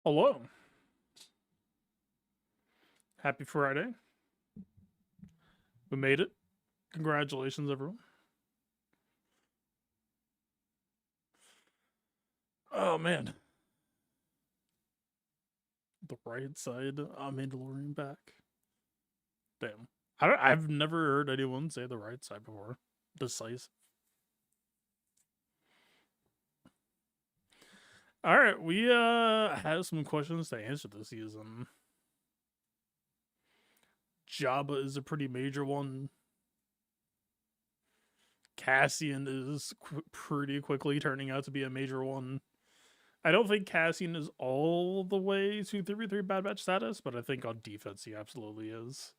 Hello. Happy Friday. We made it. Congratulations, everyone. Oh, man. The right side. Mandalorian back. Damn. I've never heard anyone say the right side before. Decisive. Alright, we have some questions to answer this season. Jabba is a pretty major one. Cassian is pretty quickly turning out to be a major one. I don't think Cassian is all the way to 3v3 Bad Batch status, but I think on defense he absolutely is.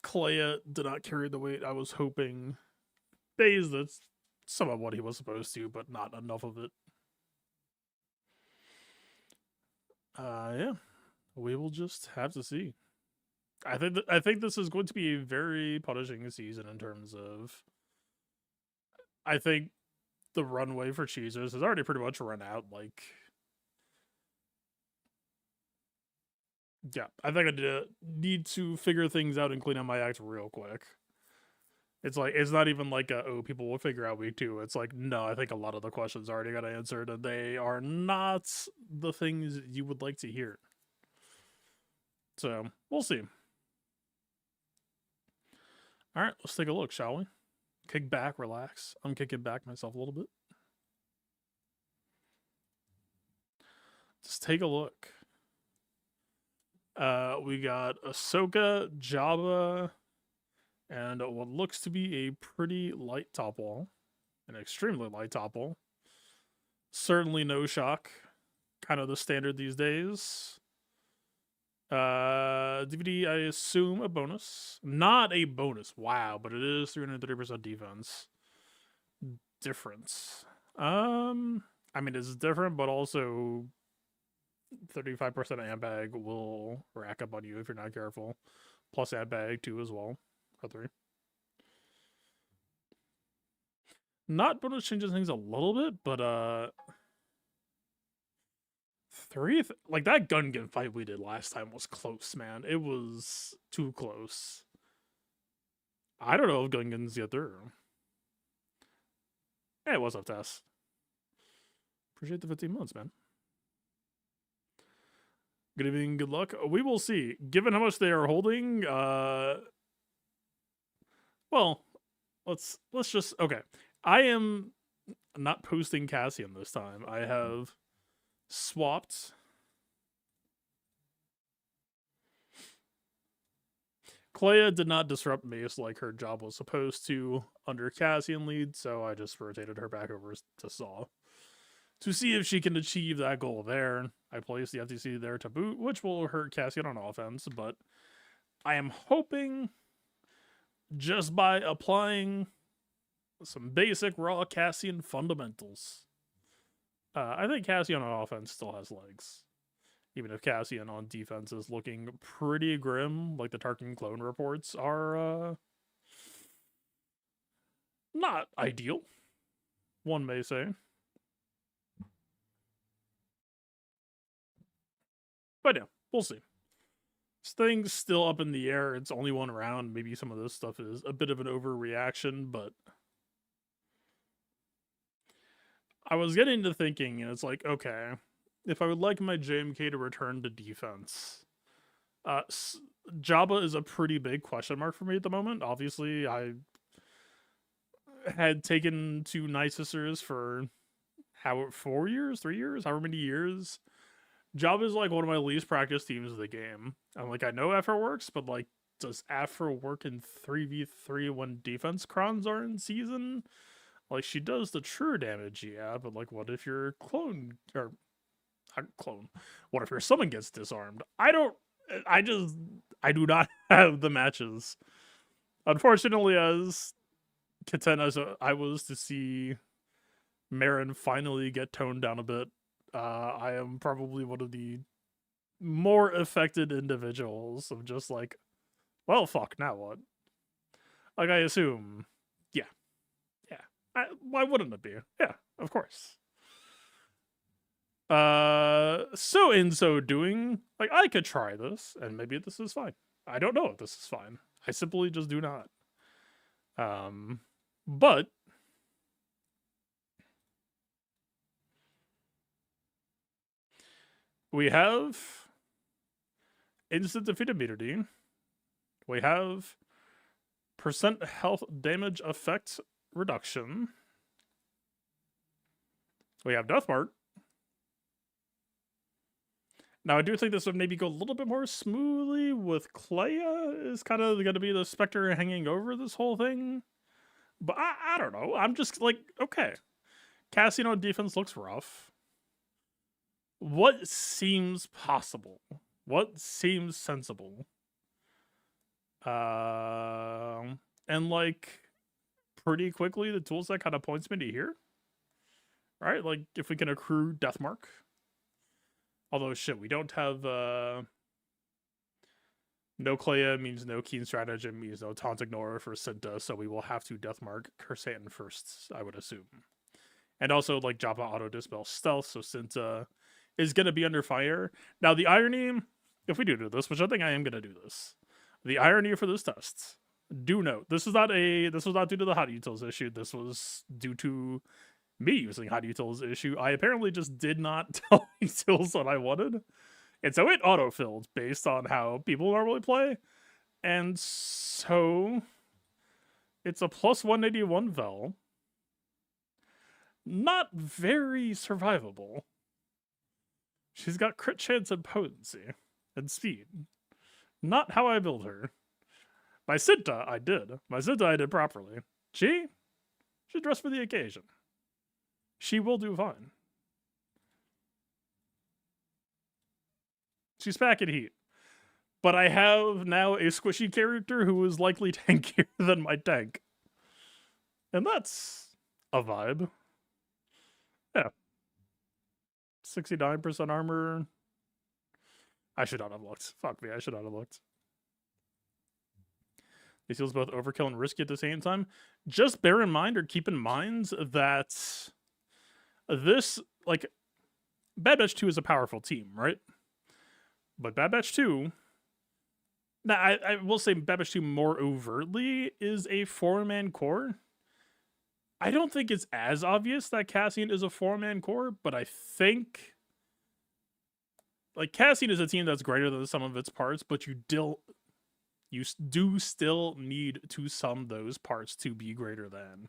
Kleya did not carry the weight I was hoping. Days, that's some of what he was supposed to, but not enough of it. Yeah, we will just have to see. I think this is going to be a very punishing season in terms of. I think the runway for cheesers has already pretty much run out. Like, yeah, I think I need to figure things out and clean up my act real quick. It's like, it's not even like people will figure out week 2. It's like, no, I think a lot of the questions already got answered, and they are not the things you would like to hear. So we'll see. All right, let's take a look, shall we? Kick back, relax. I'm kicking back myself a little bit. Just take a look. We got Ahsoka, Jabba, and what looks to be a pretty light top wall. An extremely light top wall. Certainly no shock. Kind of the standard these days. DVD, I assume a bonus. Not a bonus, wow, but it is 330% defense. Difference. I mean, it's different, but also 35% handbag will rack up on you if you're not careful. Plus handbag 2 as well. Or 3. Not bonus changes things a little bit, but 3, like that Gungan fight we did last time was close, man. It was too close. I don't know if Gungans get through. Hey, what's up, Tess? Appreciate the 15 months, man. Good evening, good luck. We will see. Given how much they are holding, well, let's just okay. I am not posting Cassian this time. I have swapped. Kleya did not disrupt Mace like her job was supposed to under Cassian lead, so I just rotated her back over to Saw. To see if she can achieve that goal there, I placed the FTC there to boot, which will hurt Cassian on offense, but I am hoping just by applying some basic raw Cassian fundamentals. I think Cassian on offense still has legs. Even if Cassian on defense is looking pretty grim, like the Tarkin clone reports are not ideal, one may say. But yeah, we'll see. This thing's still up in the air. It's only one round. Maybe some of this stuff is a bit of an overreaction, but I was getting to thinking, and it's like, okay, if I would like my JMK to return to defense, Jabba is a pretty big question mark for me at the moment. Obviously, I had taken 2 Night Sisters for 4 years, 3 years, however many years. Jabba is like one of my least practiced teams of the game. I'm like, I know Afro works, but like, does Afro work in 3v3 when defense crons are in season? Like, she does the true damage, yeah, but like, what if your clone or clone? What if your summon gets disarmed? I do not have the matches. Unfortunately, as content as I was to see Marin finally get toned down a bit, I am probably one of the more affected individuals of just like, well, fuck, now what? Like, I assume, yeah. Why wouldn't it be? Yeah, Of course. So in so doing, like, I could try this, and maybe this is fine. I don't know if this is fine. I simply just do not. But we have instant defeat immunity. We have percent health damage effect reduction. We have Death Mark. Now, I do think this would maybe go a little bit more smoothly with Clea is kind of going to be the specter hanging over this whole thing. But I don't know. I'm just like, okay. Cassian on defense looks rough. What seems possible? What seems sensible? And like, pretty quickly, the tool set kind of points me to here. Right? Like, if we can accrue Death Mark. Although, shit, we don't have, no Clea means no Keen Stratagem, means no Taunt Ignore for Cinta, so we will have to Death Mark Cassian first, I would assume. And also, like, Jabba Auto Dispel Stealth, so Cinta is going to be under fire. Now, the irony, if we do this, which I think I am going to do this, the irony for this test, do note, this was not due to the hot utils issue, this was due to me using hot utils issue. I apparently just did not tell utils what I wanted. And so it autofilled based on how people normally play. And so it's a plus 181 Vel. Not very survivable. She's got crit chance and potency and speed. Not how I build her. My Cinta, I did. My Cinta, I did properly. She's dressed for the occasion. She will do fine. She's packing heat. But I have now a squishy character who is likely tankier than my tank. And that's a vibe. Yeah. 69% armor. I should not have looked. Fuck me, I should not have looked. It feels both overkill and risky at the same time. Just bear in mind or keep in mind that this, like, Bad Batch 2 is a powerful team, right? But Bad Batch 2, now I will say Bad Batch 2 more overtly is a 4-man core. I don't think it's as obvious that Cassian is a 4-man core, but I think, like, Cassian is a team that's greater than the sum of its parts, but you do still need to sum those parts to be greater than.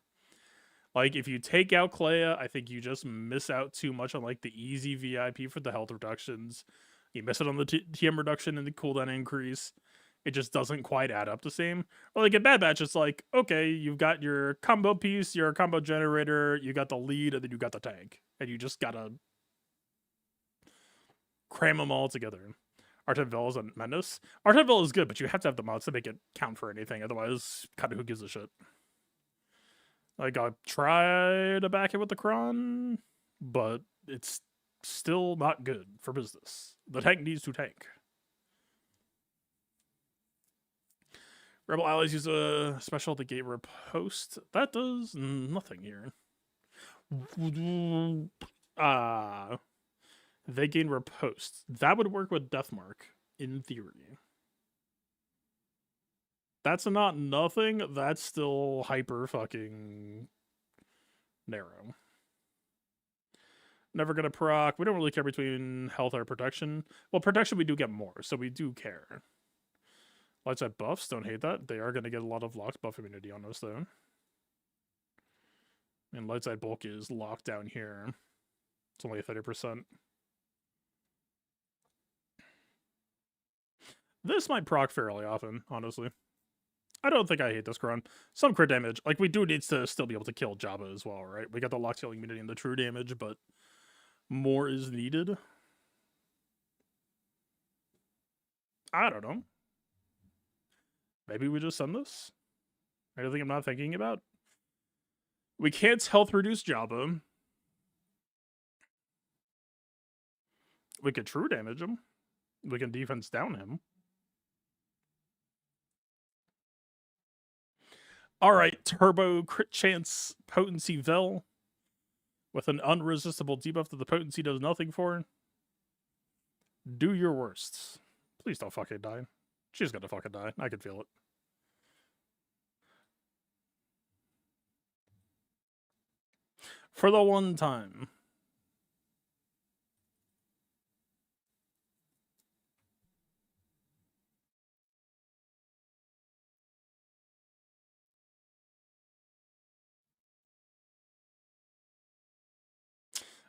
Like, if you take out Clea, I think you just miss out too much on, like, the easy VIP for the health reductions. You miss it on the TM reduction and the cooldown increase. It just doesn't quite add up the same. Or like in Bad Batch, it's like, okay, you've got your combo piece, your combo generator, you got the lead, and then you got the tank. And you just gotta cram them all together. Artem Vel is a menace. Artem Vel is good, but you have to have the mods to make it count for anything. Otherwise, kind of who gives a shit. Like, I try to back it with the Kron, but it's still not good for business. The tank needs to tank. Rebel allies use a special to gate riposte. That does nothing here. They gain riposte. That would work with Deathmark, in theory. That's not nothing. That's still hyper fucking narrow. Never gonna proc. We don't really care between health or protection. Well, protection we do get more, so we do care. Light side buffs, don't hate that. They are gonna get a lot of locked buff immunity on us, though. And light side bulk is locked down here. It's only 30%. This might proc fairly often, honestly. I don't think I hate this Kron. Some crit damage. Like, we do need to still be able to kill Jabba as well, right? We got the locked healing immunity and the true damage, but more is needed. I don't know. Maybe we just send this? Anything I'm not thinking about? We can't health reduce Jabba. We could true damage him. We can defense down him. Alright, turbo crit chance potency Vel. With an unresistible debuff that the potency does nothing for. Do your worst. Please don't fucking die. She's gonna fucking die. I can feel it. For the one time.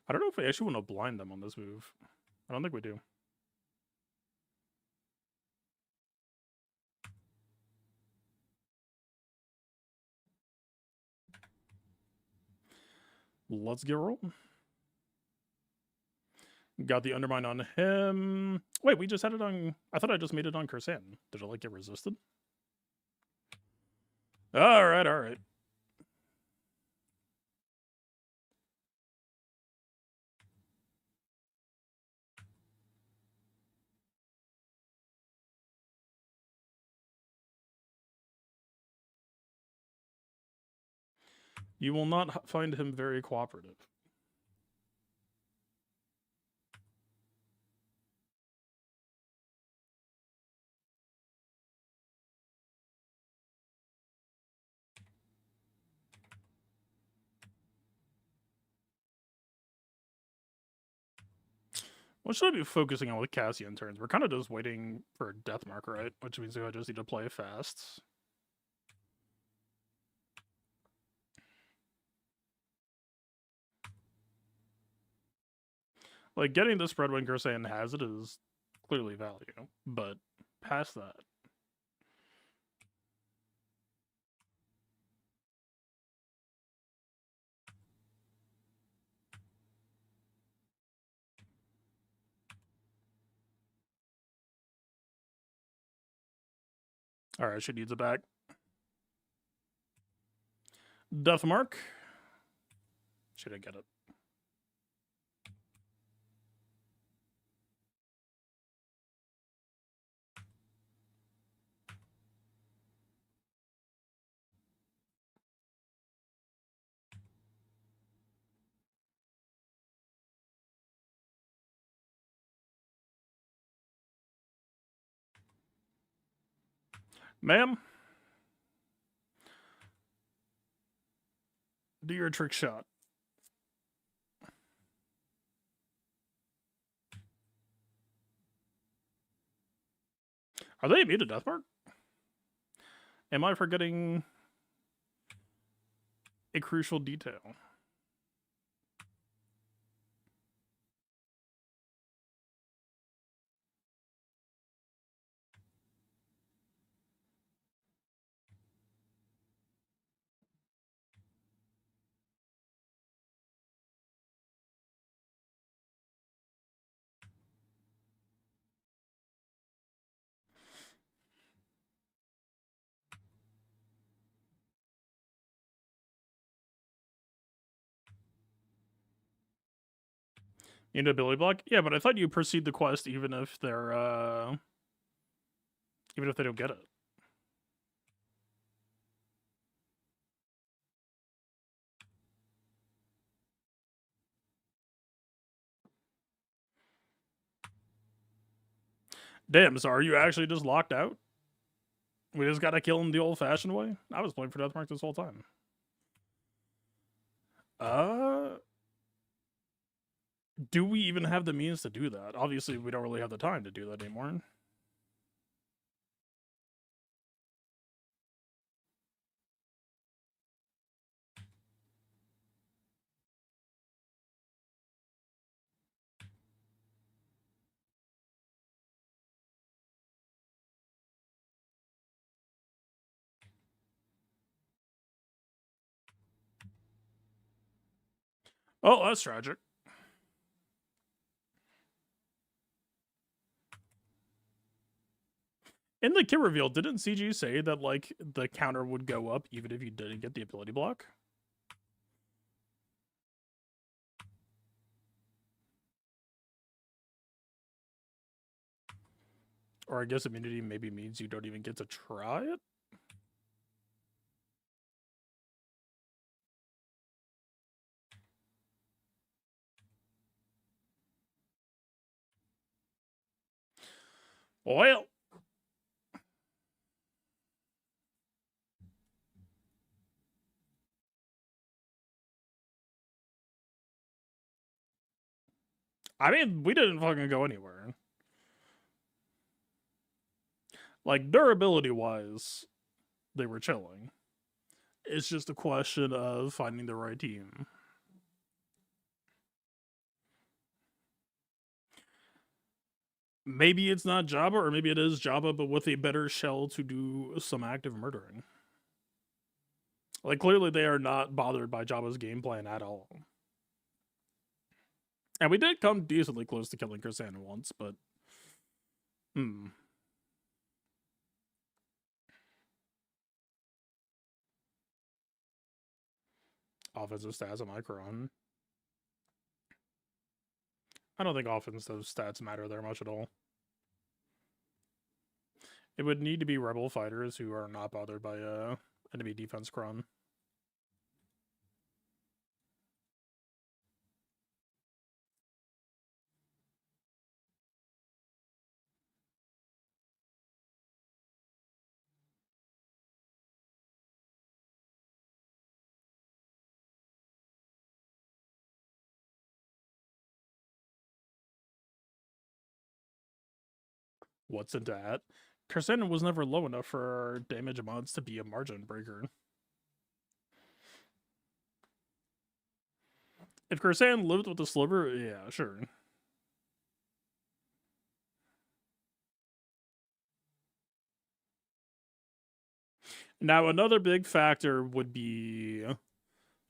I don't know if we actually want to blind them on this move. I don't think we do. Let's get rolling. Got the Undermine on him. Wait, we just had it on... I thought I just made it on Cassian. Did it, like, get resisted? Alright, alright. You will not find him very cooperative. What should I be focusing on with Cassian turns? We're kind of just waiting for a death mark, right? Which means I just need to play fast. Like, getting the spread when Cassian has it is clearly value, but past that. Alright, she needs it back. Death mark. She didn't get it. Ma'am? Do your trick shot. Are they immune to death mark? Am I forgetting a crucial detail? You need ability block? Yeah, but I thought you proceed the quest even if they're even if they don't get it. Damn, so are you actually just locked out? We just gotta kill him the old-fashioned way? I was playing for Deathmark this whole time. Do we even have the means to do that? Obviously, we don't really have the time to do that anymore. Oh, that's tragic. In the kit reveal, didn't CG say that, like, the counter would go up even if you didn't get the ability block? Or I guess immunity maybe means you don't even get to try it? Well, I mean, we didn't fucking go anywhere. Like, durability wise, they were chilling. It's just a question of finding the right team. Maybe it's not Jabba, or maybe it is Jabba, but with a better shell to do some active murdering. Like, clearly they are not bothered by Jabba's game plan at all. And we did come decently close to killing Cassian once, but... Offensive stats on Micron. I don't think offensive stats matter there much at all. It would need to be rebel fighters who are not bothered by enemy defense cron. What's into that? Cassian was never low enough for damage mods to be a margin breaker. If Cassian lived with the sliver, yeah, sure. Now, another big factor would be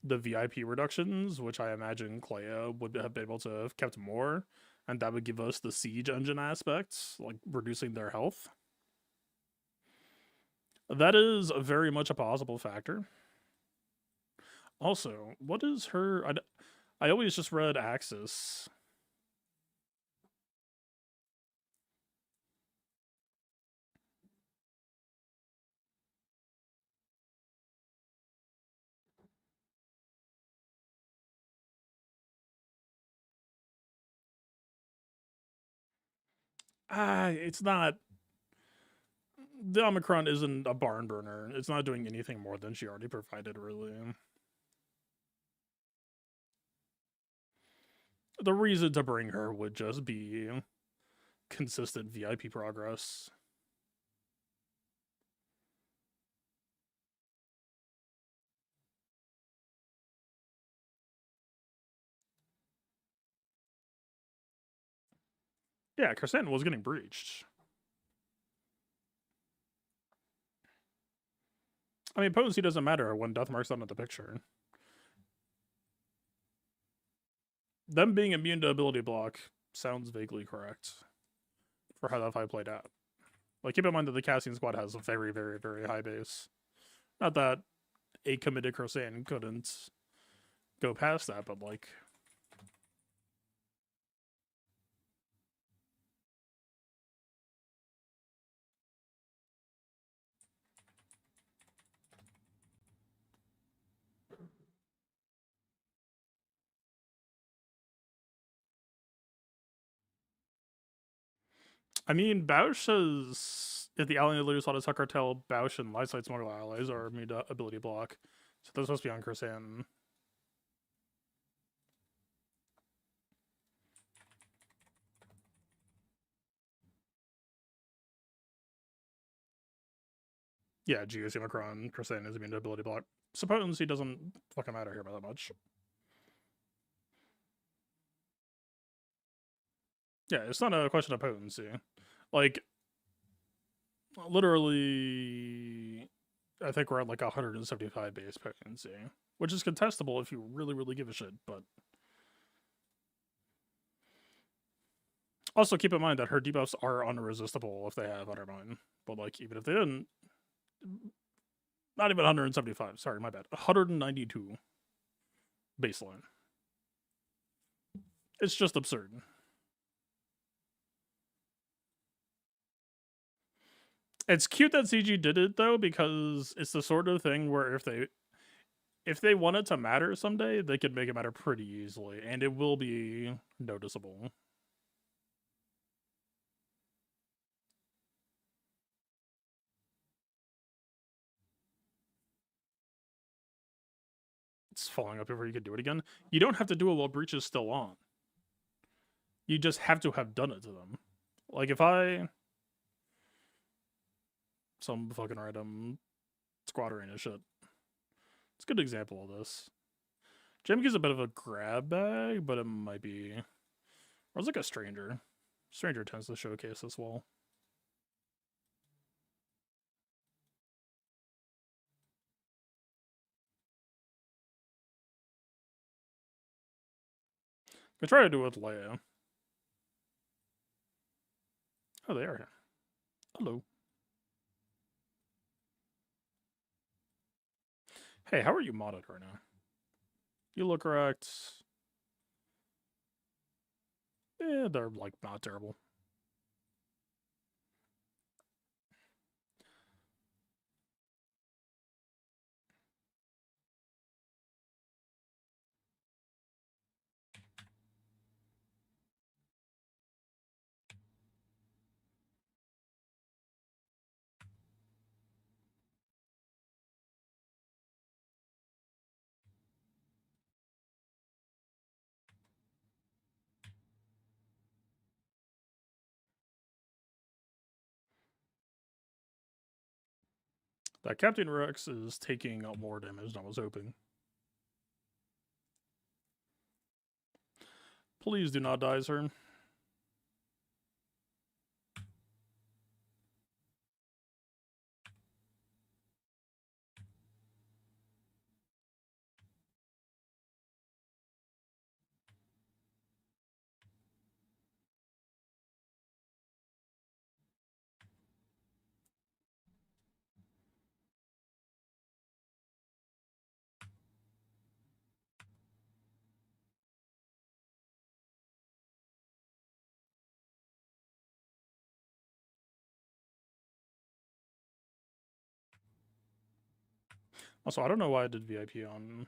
the VIP reductions, which I imagine Clea would have been able to have kept more, and that would give us the siege engine aspects, like reducing their health. That is very much a possible factor. Also, what is her... I always just read Axis. It's not... The Omicron isn't a barn burner. It's not doing anything more than she already provided, really. The reason to bring her would just be consistent VIP progress. Yeah, Cassian was getting breached. I mean, potency doesn't matter when Deathmark's not in the picture. Them being immune to ability block sounds vaguely correct for how that fight played out. Like, keep in mind that the Cassian squad has a very, very, very high base. Not that a committed Cassian couldn't go past that, but like... I mean, Bausch says if the ally leaders saw the cartel, Bausch and Lightside Smuggler allies are immune to ability block. So they're supposed to be on Cassian. Yeah, GAC Macron, Cassian is immune to ability block. So potency doesn't fucking matter here by that much. Yeah, it's not a question of potency. Like, literally, I think we're at like 175 base potency, which is contestable if you really, really give a shit, but... Also, keep in mind that her debuffs are unresistible if they have Undermine, but like, even if they didn't... Not even 175, sorry, my bad. 192 baseline. It's just absurd. It's cute that CG did it though, because it's the sort of thing where if they want it to matter someday, they could make it matter pretty easily, and it will be noticeable. it's falling up before you can do it again. You don't have to do it while breach is still on. You just have to have done it to them. Like if I some fucking random squad arena shit. It's a good example of this. Jamie is a bit of a grab bag, but it might be, or it's like a stranger. Stranger tends to showcase this well. I try to do it with Leia. Oh, they are here. Hello. Hey, how are you modded right now? You look correct. Yeah, they're like not terrible. That Captain Rex is taking out more damage than I was hoping. Please do not die, sir. Also, I don't know why I did VIP on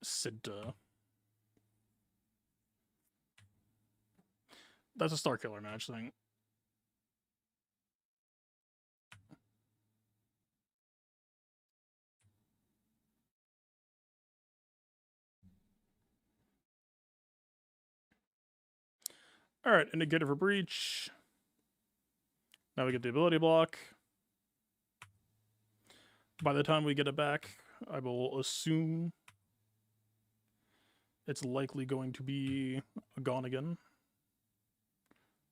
Sidda. That's a Star Killer match thing. Alright, indicator for breach. Now we get the ability block. By the time we get it back, I will assume it's likely going to be gone again.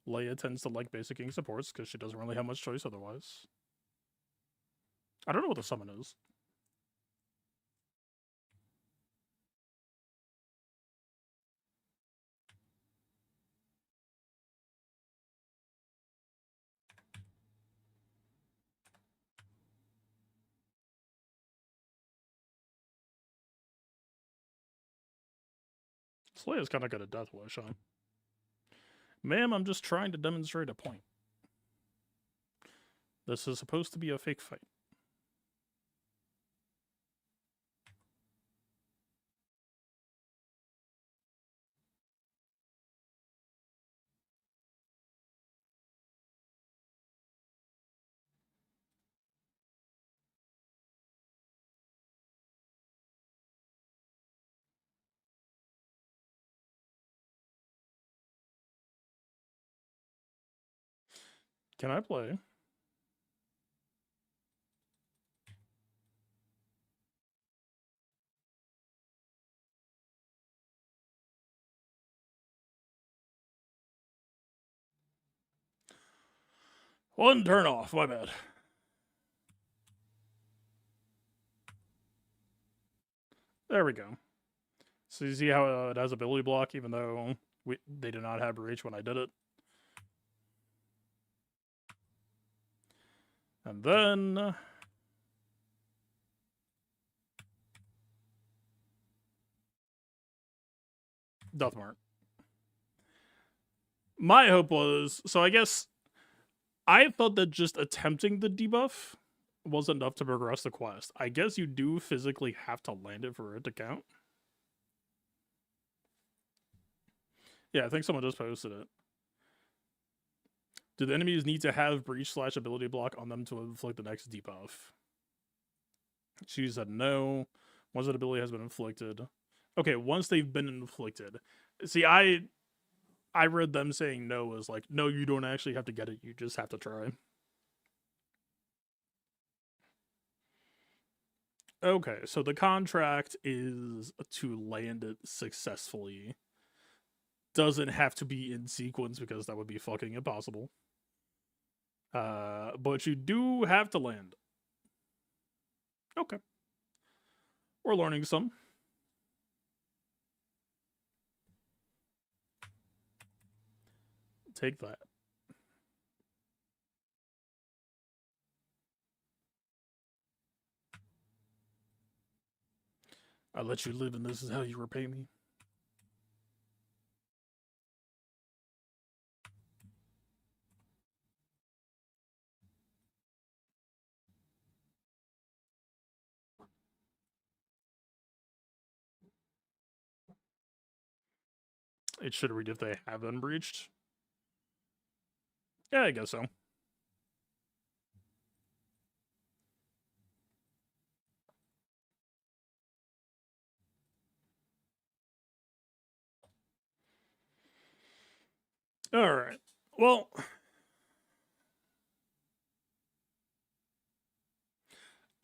Leia tends to like basicing supports because she doesn't really have much choice otherwise. I don't know what the summon is. Leia's kind of got a death wish, huh? Ma'am, I'm just trying to demonstrate a point. This is supposed to be a fake fight. Can I play? One turn off, my bad. There we go. So you see how it has ability block even though they did not have breach when I did it? And then Deathmark. My hope was, so I guess I thought that just attempting the debuff was enough to progress the quest. I guess you do physically have to land it for it to count. Yeah, I think someone just posted it. Do the enemies need to have breach / ability block on them to inflict the next debuff? She said no. Once that ability has been inflicted. Okay, once they've been inflicted. See, I read them saying no as like, no, you don't actually have to get it, you just have to try. Okay, so the contract is to land it successfully. Doesn't have to be in sequence because that would be fucking impossible. But you do have to land. Okay. We're learning some. Take that. I let you live and this is how you repay me. It should read if they have been breached. Yeah, I guess so. Alright. Well,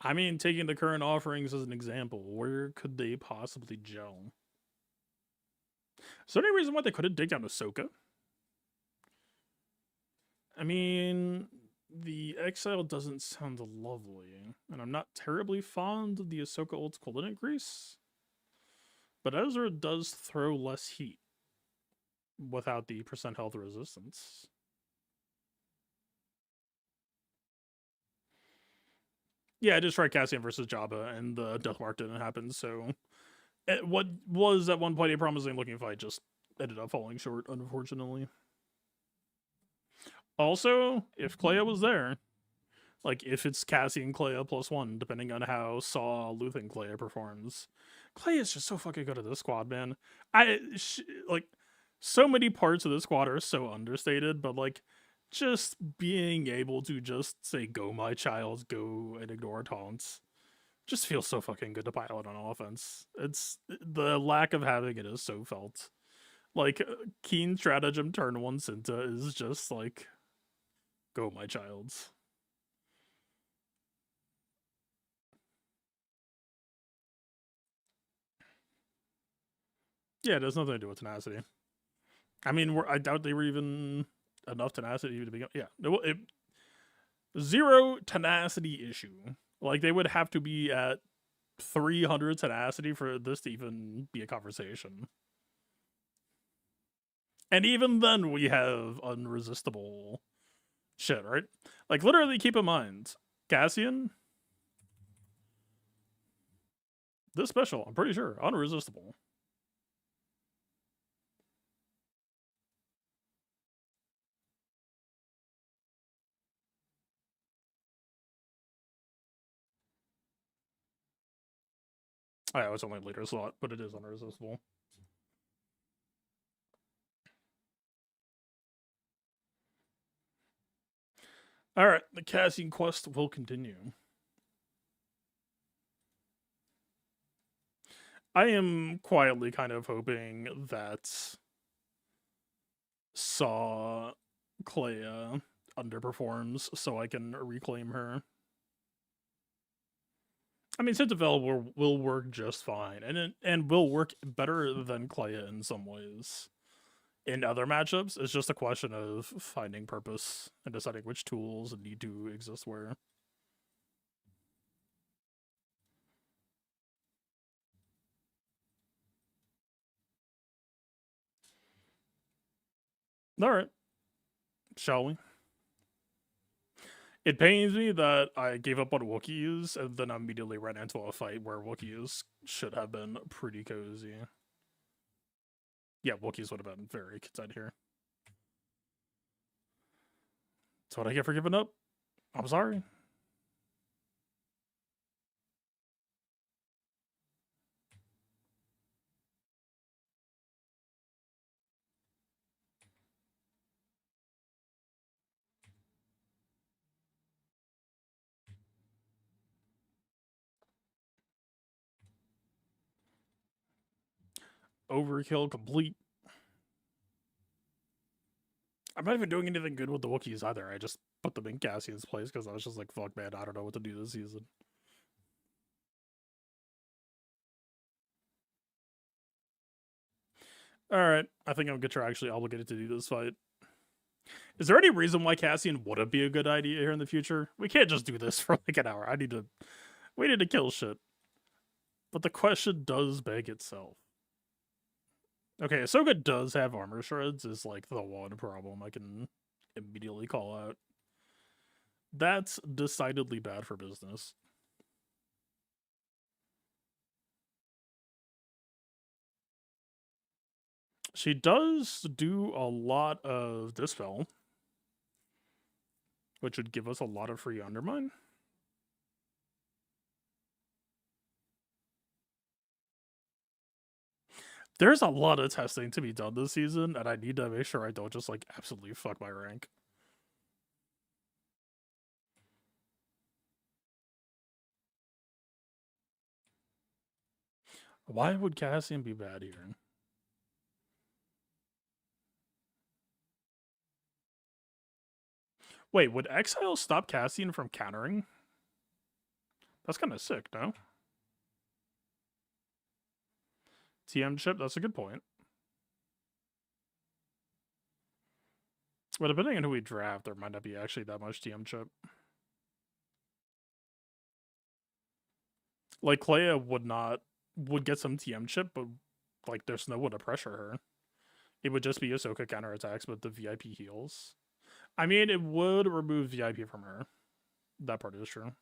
I mean, taking the current offerings as an example, where could they possibly gel? Is there any reason why they couldn't dig down Ahsoka? I mean, the Exile doesn't sound lovely, and I'm not terribly fond of the Ahsoka old school Linnet Grease. But Ezra does throw less heat without the percent health resistance. Yeah, I just tried Cassian versus Jabba, and the death mark didn't happen, so what was at one point a promising looking fight just ended up falling short, unfortunately. Also, if Clea was there, like if it's Cassian Clea +1, depending on how Saw Luthen Clea performs, Clea is just so fucking good at this squad, man. Like so many parts of this squad are so understated, but like just being able to just say "Go, my child, go" and ignore taunts just feels so fucking good to pilot on offense. It's the lack of having it is so felt. Like keen stratagem turn 1 Cinta is just like go, my child. Yeah, it has nothing to do with tenacity. I mean, I doubt they were even enough tenacity to begin. Yeah, zero tenacity issue. Like they would have to be at 300 tenacity for this to even be a conversation. And even then, we have unresistible shit, right? Like literally, keep in mind, Cassian, this special, I'm pretty sure, unresistible. Oh, yeah, it's only a later slot, but it is unresistible. All right, the Cassian quest will continue. I am quietly kind of hoping that Saw Clea underperforms so I can reclaim her. I mean, Citadel will work just fine, and will work better than Clea in some ways. In other matchups, it's just a question of finding purpose and deciding which tools need to exist where. All right, shall we? It pains me that I gave up on Wookiees and then immediately ran into a fight where Wookiees should have been pretty cozy. Yeah, Wookiees would have been very content here. That's what I get for giving up. I'm sorry. overkill complete. I'm not even doing anything good with the Wookiees either. I just put them in Cassian's place because I was just like, fuck, man, I don't know what to do this season. Alright, I think I'm contractually obligated to do this fight. Is there any reason why Cassian wouldn't be a good idea here in the future? We can't just do this for like an hour. We need to kill shit. But the question does beg itself. Okay, Ahsoka does have armor shreds is like the one problem I can immediately call out. That's decidedly bad for business. She does do a lot of Dispel, which would give us a lot of free Undermine. There's a lot of testing to be done this season, and I need to make sure I don't just like absolutely fuck my rank. Why would Cassian be bad here? Wait, would Exile stop Cassian from countering? That's kind of sick, no? TM chip, that's a good point. But depending on who we draft, there might not be actually that much TM chip. Like, Clea would get some TM chip, but like there's no one to pressure her. It would just be Ahsoka counterattacks, but the VIP heals. I mean, it would remove VIP from her. That part is true.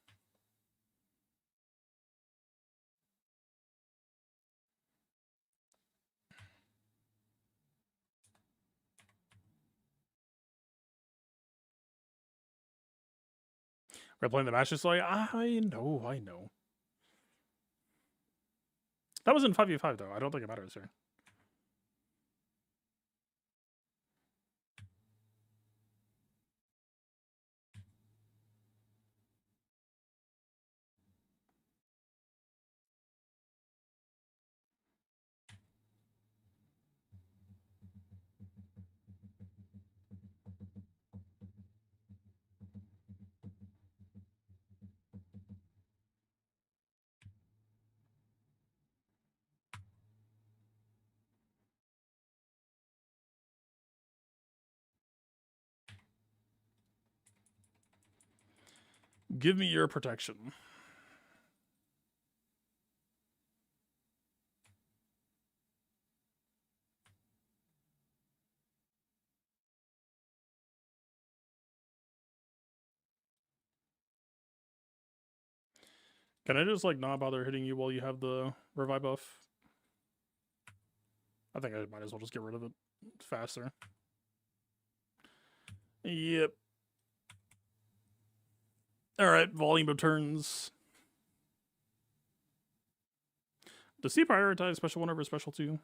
We're playing the match just like, I know. That was in 5v5 though. I don't think it matters here. Give me your protection. Can I just like not bother hitting you while you have the revive buff? I think I might as well just get rid of it faster. Yep. Alright, volume of turns. Does he prioritize special 1 over special 2?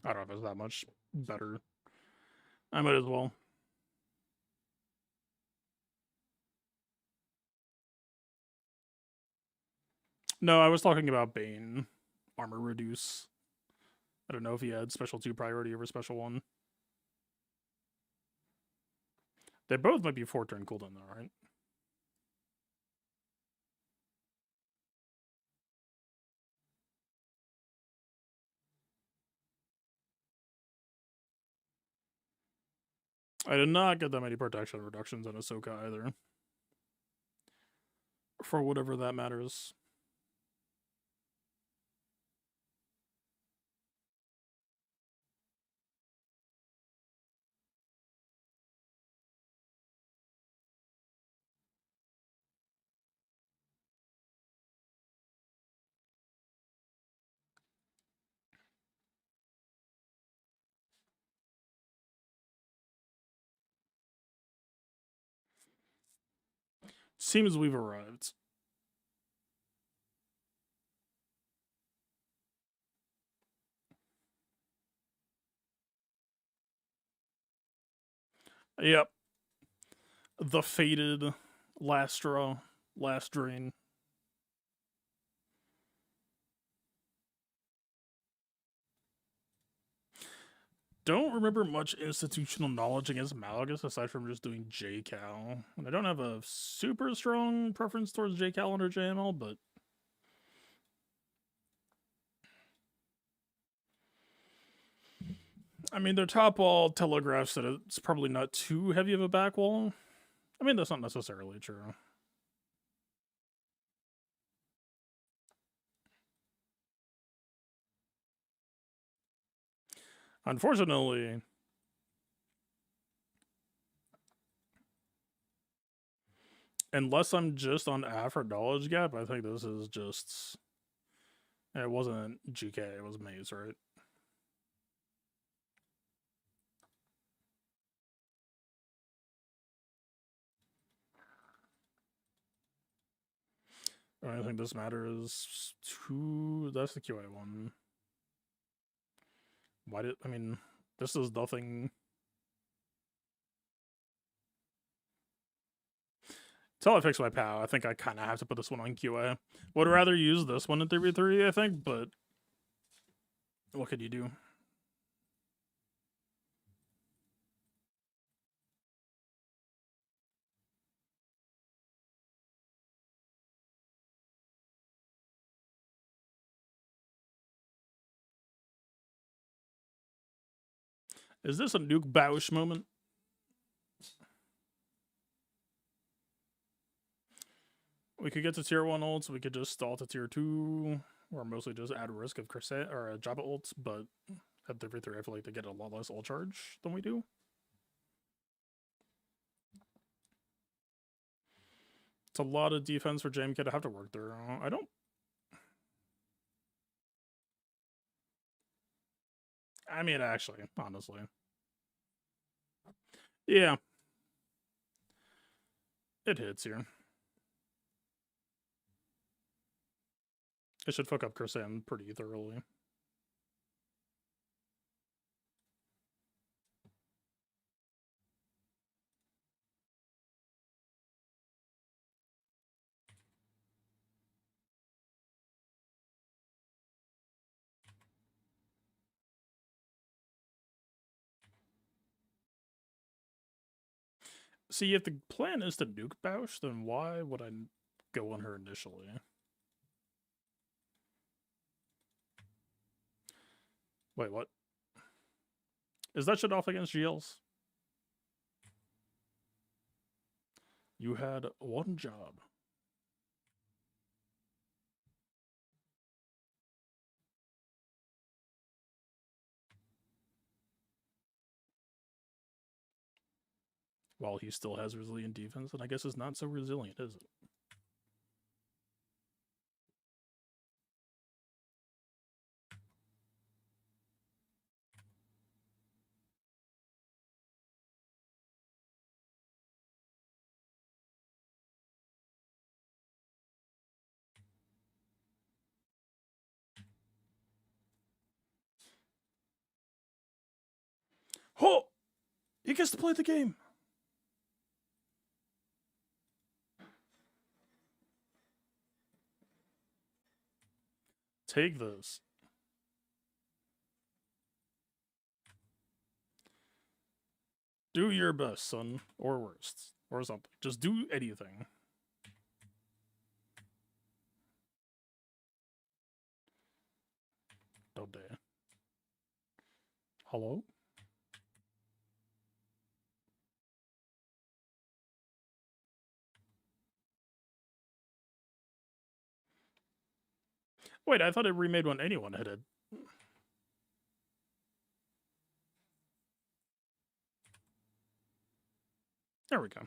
I don't know if it's that much better. I might as well. No, I was talking about Bane. Armor reduce. I don't know if he had special 2 priority over special 1. They both might be 4-turn cooldown though, right? I did not get that many protection reductions on Ahsoka either. For whatever that matters. Seems we've arrived. Yep. The fated last straw, last drain. Don't remember much institutional knowledge against Malgus aside from just doing JCal. And I don't have a super strong preference towards JCal under JML, but I mean, their top wall telegraphs that it's probably not too heavy of a back wall. I mean, that's not necessarily true. Unfortunately, unless I'm just on Afro knowledge gap, I think this is just. It wasn't GK, it was Maze, right? I think this matters to. That's the QA one. Why did. I mean, this is nothing. Until I fix my POW, I think I kind of have to put this one on QA. Would rather use this one in 3v3, I think, but what could you do? Is this a nuke Bausch moment? We could get to tier 1 ults, we could just stall to tier 2, or mostly just add risk of Cassian or Jabba ults, but at 3v3 I feel like they get a lot less ult charge than we do. It's a lot of defense for JMK to have to work through. I don't... I mean, actually, honestly. Yeah. It hits here. It should fuck up Cassian pretty thoroughly. See, if the plan is to nuke Bausch, then why would I go on her initially? Wait, what? Is that shit off against GLs? You had one job. While he still has resilient defense, and I guess it's not so resilient, is it? Oh! He gets to play the game! Take this. Do your best, son. Or worst. Or something. Just do anything. Don't dare. Hello? Wait, I thought it remade when anyone hit it. There we go.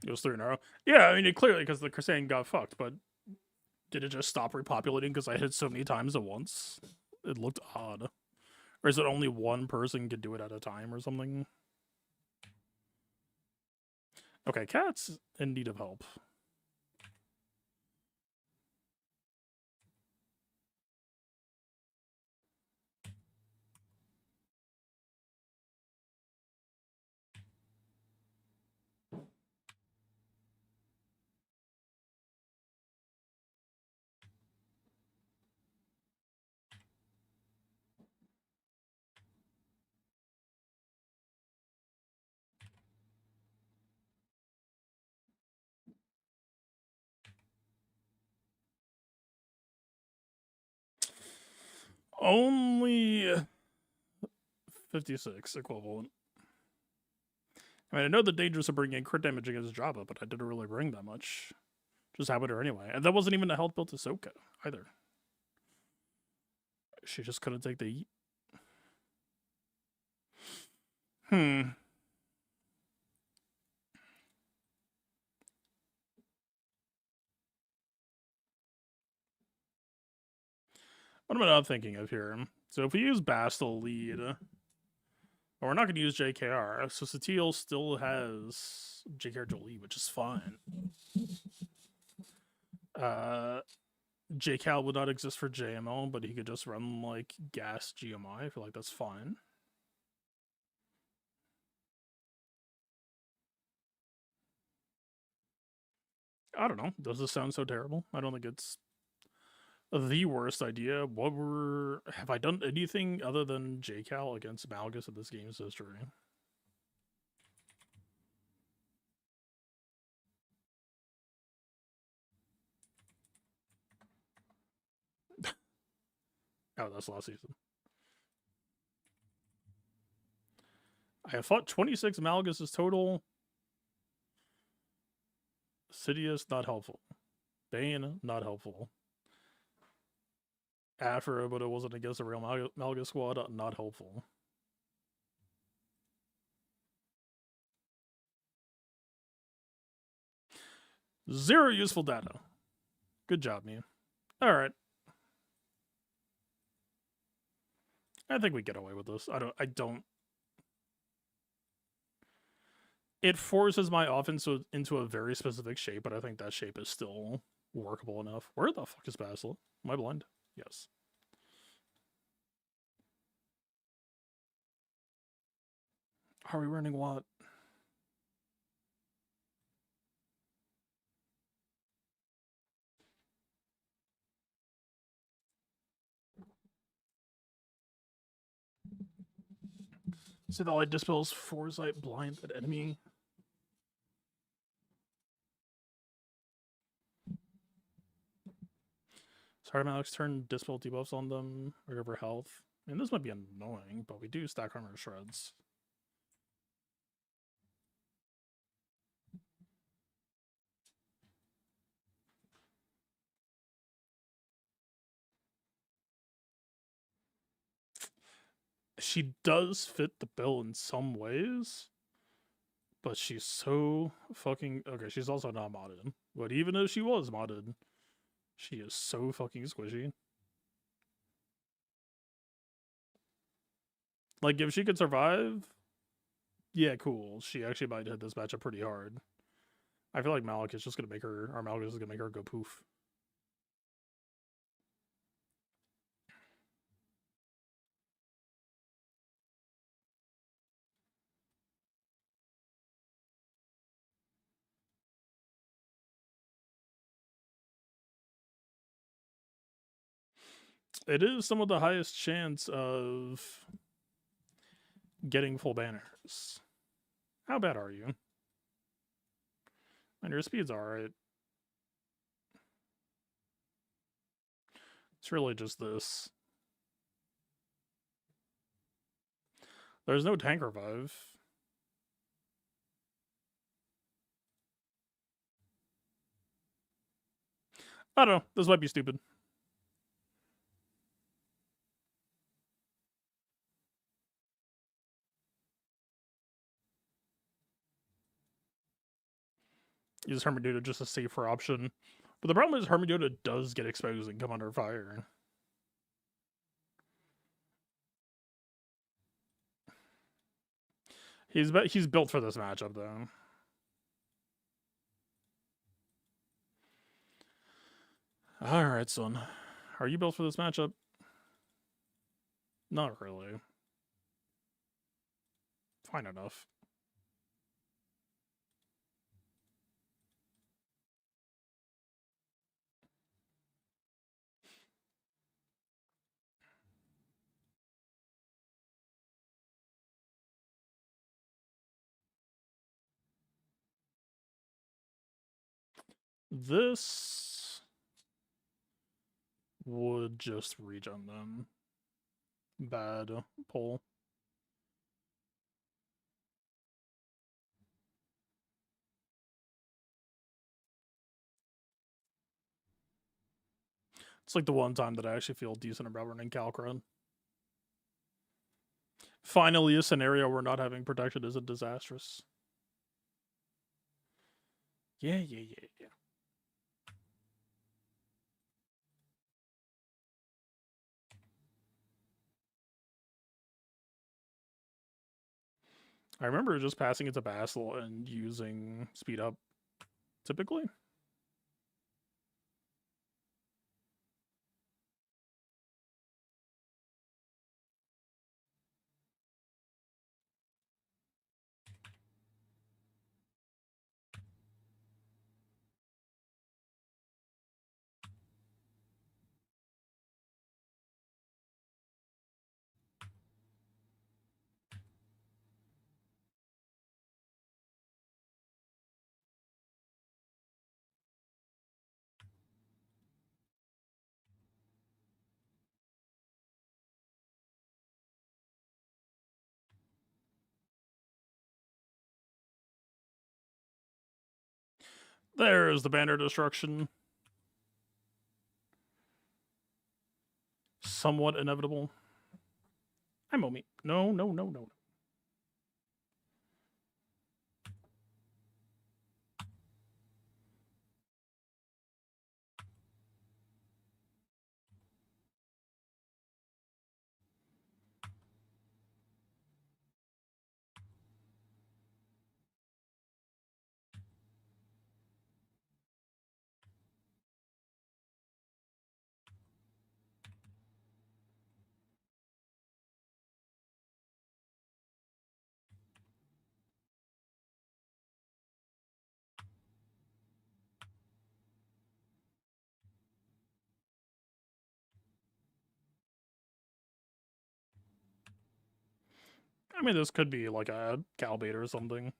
It was 3 in a row. Yeah, I mean, it clearly because the Crusade got fucked, but did it just stop repopulating because I hit so many times at once? It looked odd. Or is it only one person could do it at a time or something? Okay, cat's in need of help. Only 56 equivalent. I mean, I know the dangers of bringing crit damage against Jabba, but I didn't really bring that much. Just happened to her anyway. And that wasn't even a health built Ahsoka either. She just couldn't take the yeet. What am I not thinking of here? So if we use Bastille lead, but we're not going to use JKR, so Satele still has JKR Jolie, which is fine. JCal would not exist for JML, but he could just run like gas GMI. I feel like that's fine. I don't know. Does this sound so terrible? I don't think it's the worst idea. Have I done anything other than JCal against Malgus in this game's history? Oh, that's last season. I have fought 26 Malguses total. Sidious, not helpful. Bane, not helpful. Afro, but it wasn't against a real Malgus squad, not helpful. Zero useful data. Good job, man. Alright. I think we get away with this. I don't. It forces my offense into a very specific shape, but I think that shape is still workable enough. Where the fuck is Basil? Am I blind? Yes. Are we running what? See, the light dispels Foresight blind at enemy. Sorry, Malix turn dispel debuffs on them, recover health. I mean, this might be annoying, but we do stack armor shreds. She does fit the bill in some ways, but she's so fucking... Okay, she's also not modded. But even if she was modded, she is so fucking squishy. Like, if she could survive, yeah, cool. She actually might hit this matchup pretty hard. I feel like Malgus is just gonna make her... Or Malgus is gonna make her go poof. It is some of the highest chance of getting full banners. How bad are you? And your speed's alright. It's really just this. There's no tank revive. I don't know. This might be stupid. Use Hermeneutics just a safer option. But the problem is Hermeneutics does get exposed and come under fire. He's built for this matchup, though. Alright, son. Are you built for this matchup? Not really. Fine enough. This would just regen them. Bad pull. It's like the one time that I actually feel decent about running Calcrun. Finally, a scenario where not having protection isn't disastrous. Yeah. I remember just passing it to Basel and using speed up, typically. There's the banner destruction. Somewhat inevitable. I'm Omi. No. I mean, this could be like a Cal bait or something.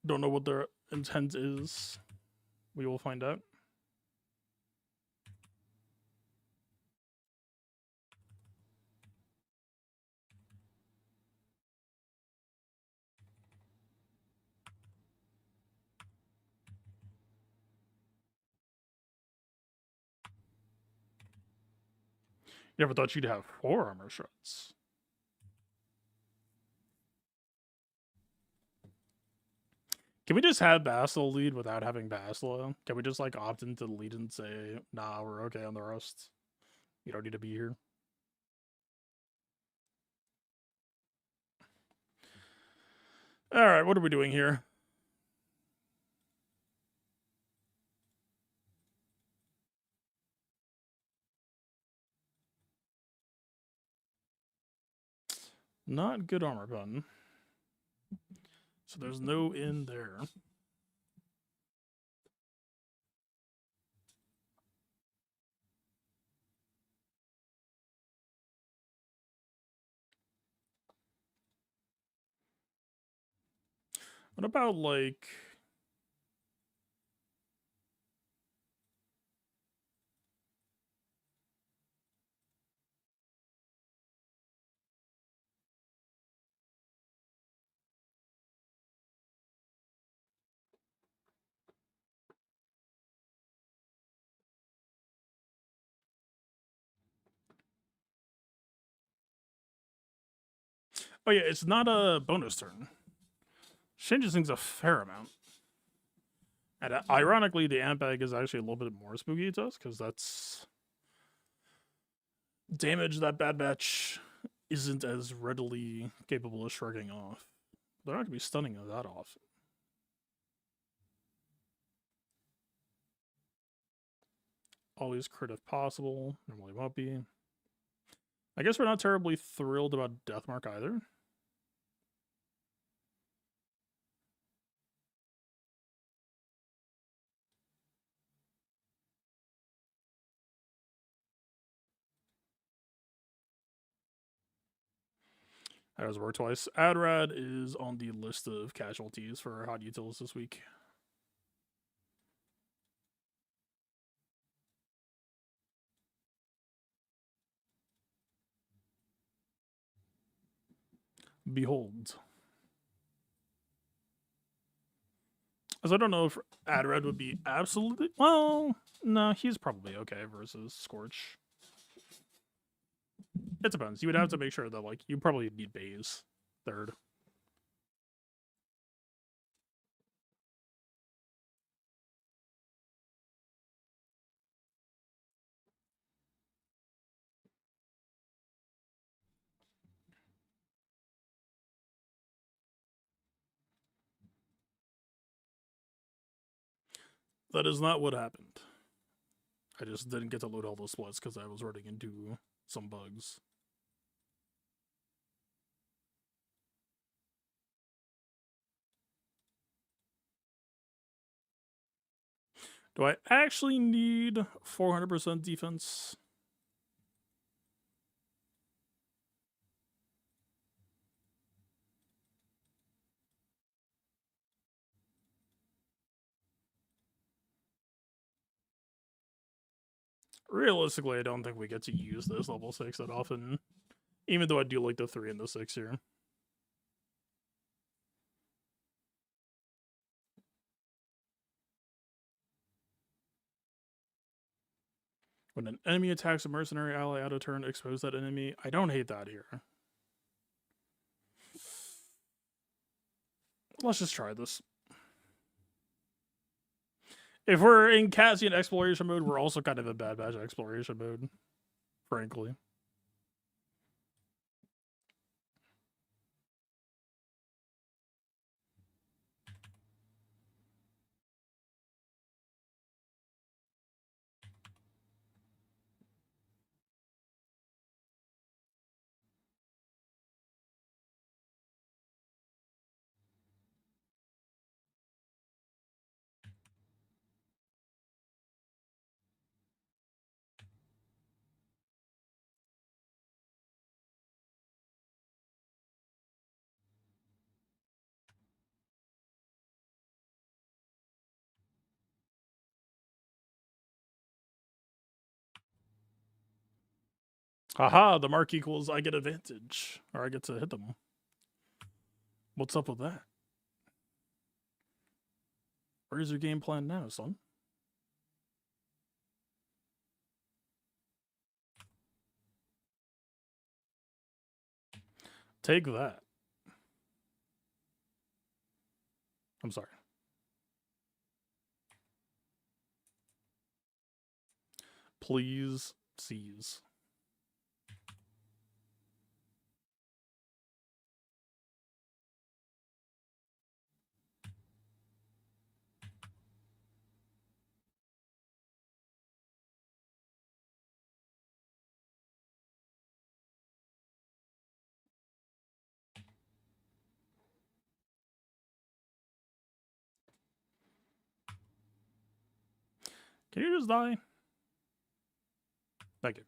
Don't know what their intent is. We will find out. You ever thought you'd have 4 armor shards? Can we just have Basil lead without having Basila? Can we just like opt into the lead and say, nah, we're okay on the rest? You don't need to be here. Alright, what are we doing here? Not good armor button. So there's no in there. What about like... Oh yeah, it's not a bonus turn. Changes things a fair amount. And ironically, the ant bag is actually a little bit more spooky to us because that's damage that Bad Batch isn't as readily capable of shrugging off. They're not going to be stunning that often. Always crit if possible. Normally won't be. I guess we're not terribly thrilled about Deathmark either. That does work twice. Adrad is on the list of casualties for hot utils this week. Behold. As I don't know if Adrad would be absolutely... Well, no, he's probably okay versus Scorch. It depends. You would have to make sure that, like, you probably need Baze third. That is not what happened. I just didn't get to load all those splits because I was running into some bugs. Do I actually need 400% defense? Realistically, I don't think we get to use this level 6 that often, even though I do like the 3 and the 6 here. When an enemy attacks a mercenary ally out of turn, expose that enemy. I don't hate that here. Let's just try this. If we're in Cassian exploration mode, we're also kind of in Bad Batch exploration mode, frankly. Haha, the mark equals I get advantage, or I get to hit them. What's up with that? Where's your game plan now, son? Take that. I'm sorry. Please seize. Can you just die? Thank you.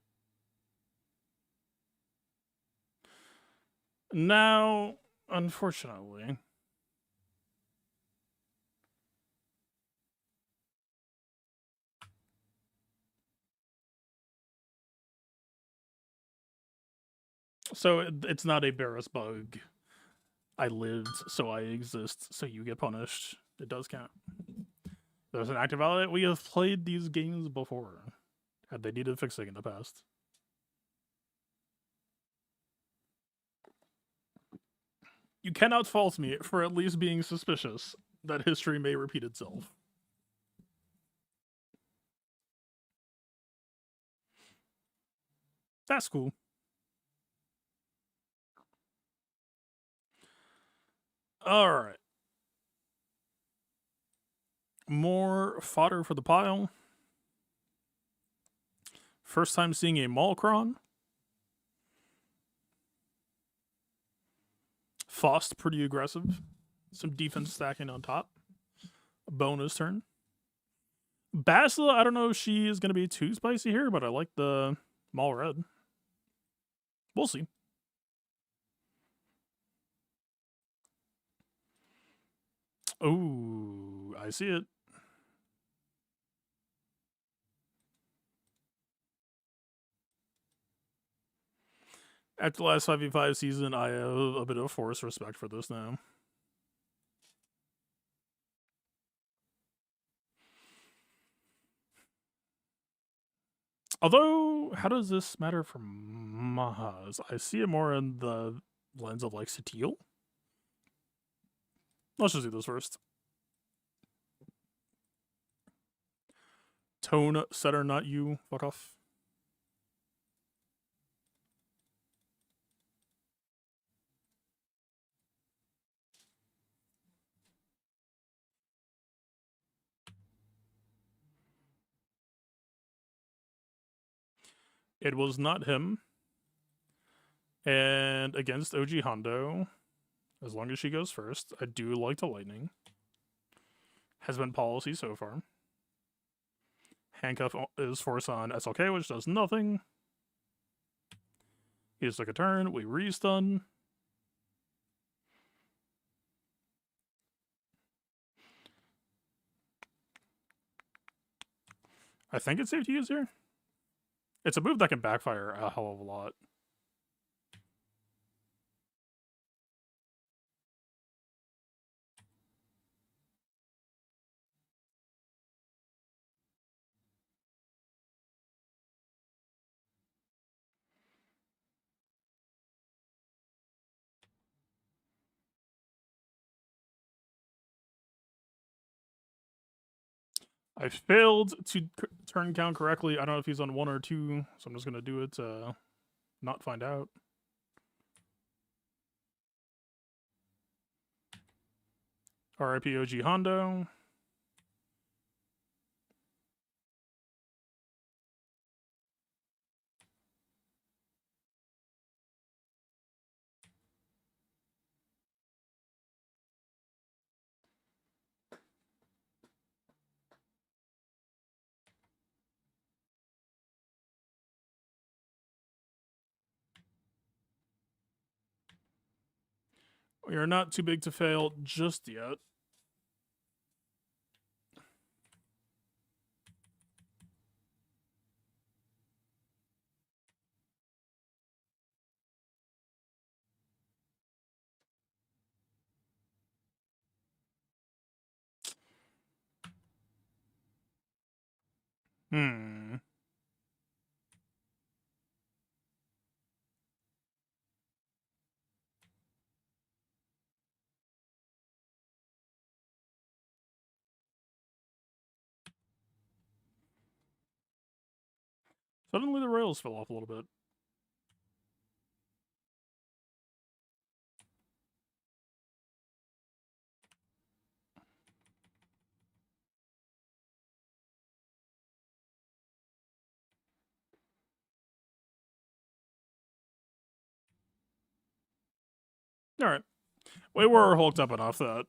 Now, unfortunately, so it's not a Barris bug. I lived, so I exist, so you get punished. It does count. There's an active valid. We have played these games before, and they needed fixing in the past. You cannot fault me for at least being suspicious that history may repeat itself. That's cool. All right. More fodder for the pile. First time seeing a Malkron. Fost, pretty aggressive. Some defense stacking on top. Bonus turn. Basila, I don't know if she is going to be too spicy here, but I like the Mal Red. We'll see. Oh, I see it. After the last 5v5 season, I have a bit of forced respect for this now. Although, how does this matter for Mahas? I see it more in the lens of, like, Satil. Let's just do this first. Tone setter, not you. Fuck off. It was not him. And against OG Hondo, as long as she goes first, I do like the lightning. Has been policy so far. Handcuff is force on SLK, which does nothing. He just took a turn. We restun. I think it's safe to use here. It's a move that can backfire a hell of a lot. I failed to turn count correctly. I don't know if he's on 1 or 2, so I'm just going to do it to not find out. RIP OG Hondo. We are not too big to fail just yet. Suddenly the rails fell off a little bit. Alright. We were hulked up enough that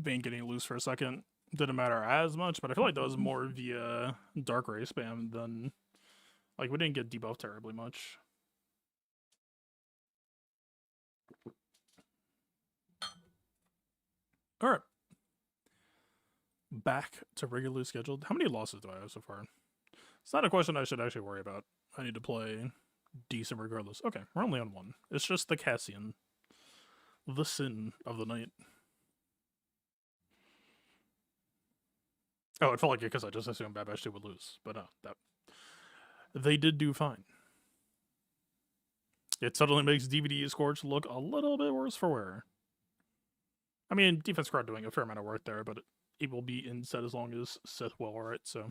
Bane getting loose for a second didn't matter as much, but I feel like that was more via Dark Ray spam than... Like, we didn't get debuffed terribly much. Alright. Back to regularly scheduled. How many losses do I have so far? It's not a question I should actually worry about. I need to play decent regardless. Okay, we're only on 1. It's just the Cassian. The sin of the night. Oh, it felt like it because I just assumed Bab 2 would lose. But no, they did do fine. It suddenly makes DVD Scorch look a little bit worse for wear. I mean, Defense Squad doing a fair amount of work there, but it will be in set as long as Sith will, alright, so.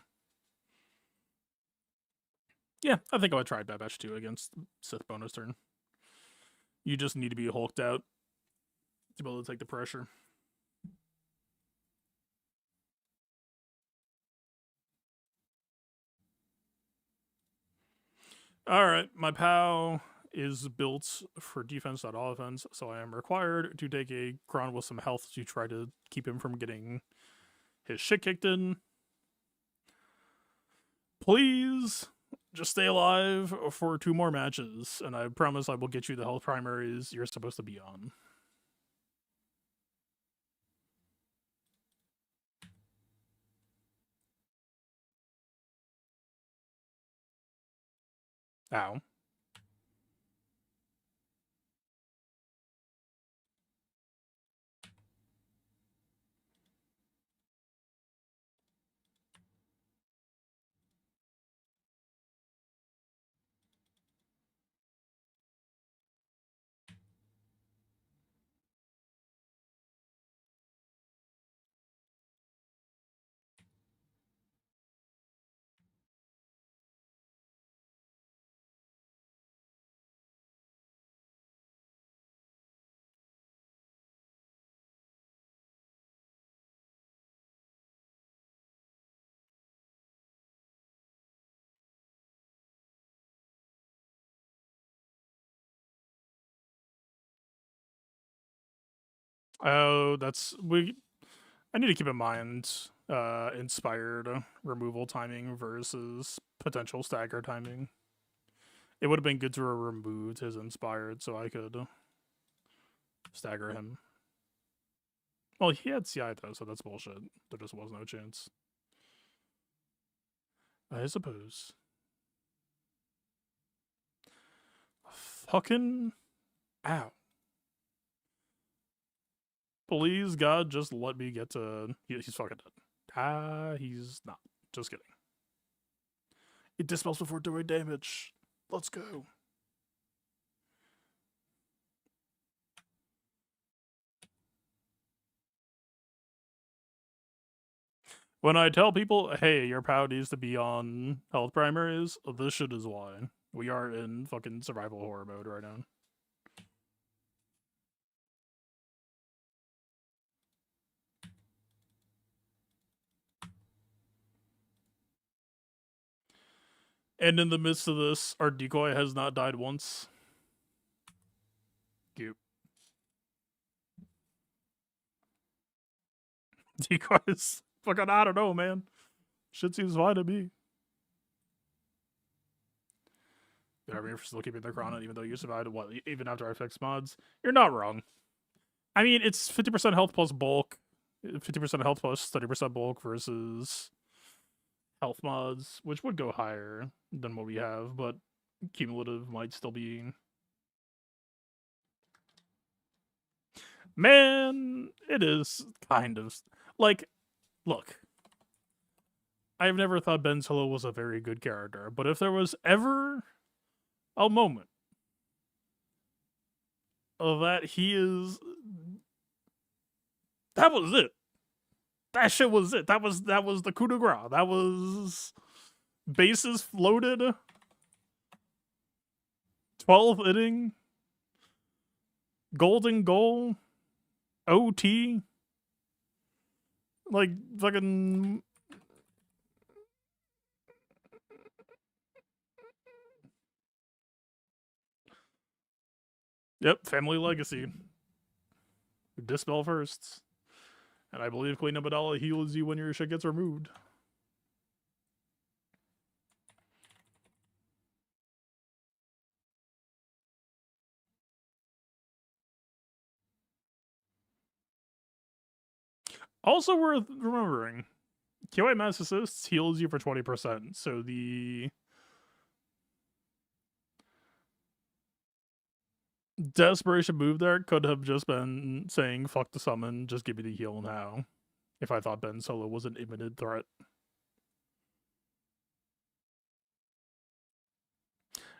Yeah, I think I would try Bad Batch 2 against Sith bonus turn. You just need to be hulked out to be able to take the pressure. Alright, my POW is built for defense, not offense, so I am required to take a Kron with some health to try to keep him from getting his shit kicked in. Please just stay alive for 2 more matches, and I promise I will get you the health primaries you're supposed to be on. Ow. Oh, I need to keep in mind inspired removal timing versus potential stagger timing. It would have been good to have removed his inspired so I could stagger him. Well, he had CI though, so that's bullshit. There just was no chance. I suppose. Fucking ow. Please, God, just let me get to... He's fucking dead. He's not. Just kidding. It dispels before doing damage. Let's go. When I tell people, hey, your POW needs to be on health primaries, this shit is why. We are in fucking survival horror mode right now. And in the midst of this, our decoy has not died once. Goop. Decoys. Fucking, I don't know, man. Shit seems fine to me. I mean, for still keeping the Chrono, even though you survived, what, even after I fixed mods? You're not wrong. I mean, it's 50% health plus bulk, 50% health plus 30% bulk versus health mods, which would go higher than what we have, but cumulative might still be... Man, it is kind of... Like, look. I've never thought Ben Solo was a very good character, but if there was ever a moment of that he is... That was it. That shit was it. That was the coup de grace. That was bases floated. 12th inning. Golden goal. OT. Like fucking... Yep, family legacy. Dispel firsts. And I believe Queen Amidala heals you when your shit gets removed. Also worth remembering, KY Mass Assists heals you for 20%, so the desperation move there could have just been saying, fuck the summon, just give me the heal now, if I thought Ben Solo was an imminent threat.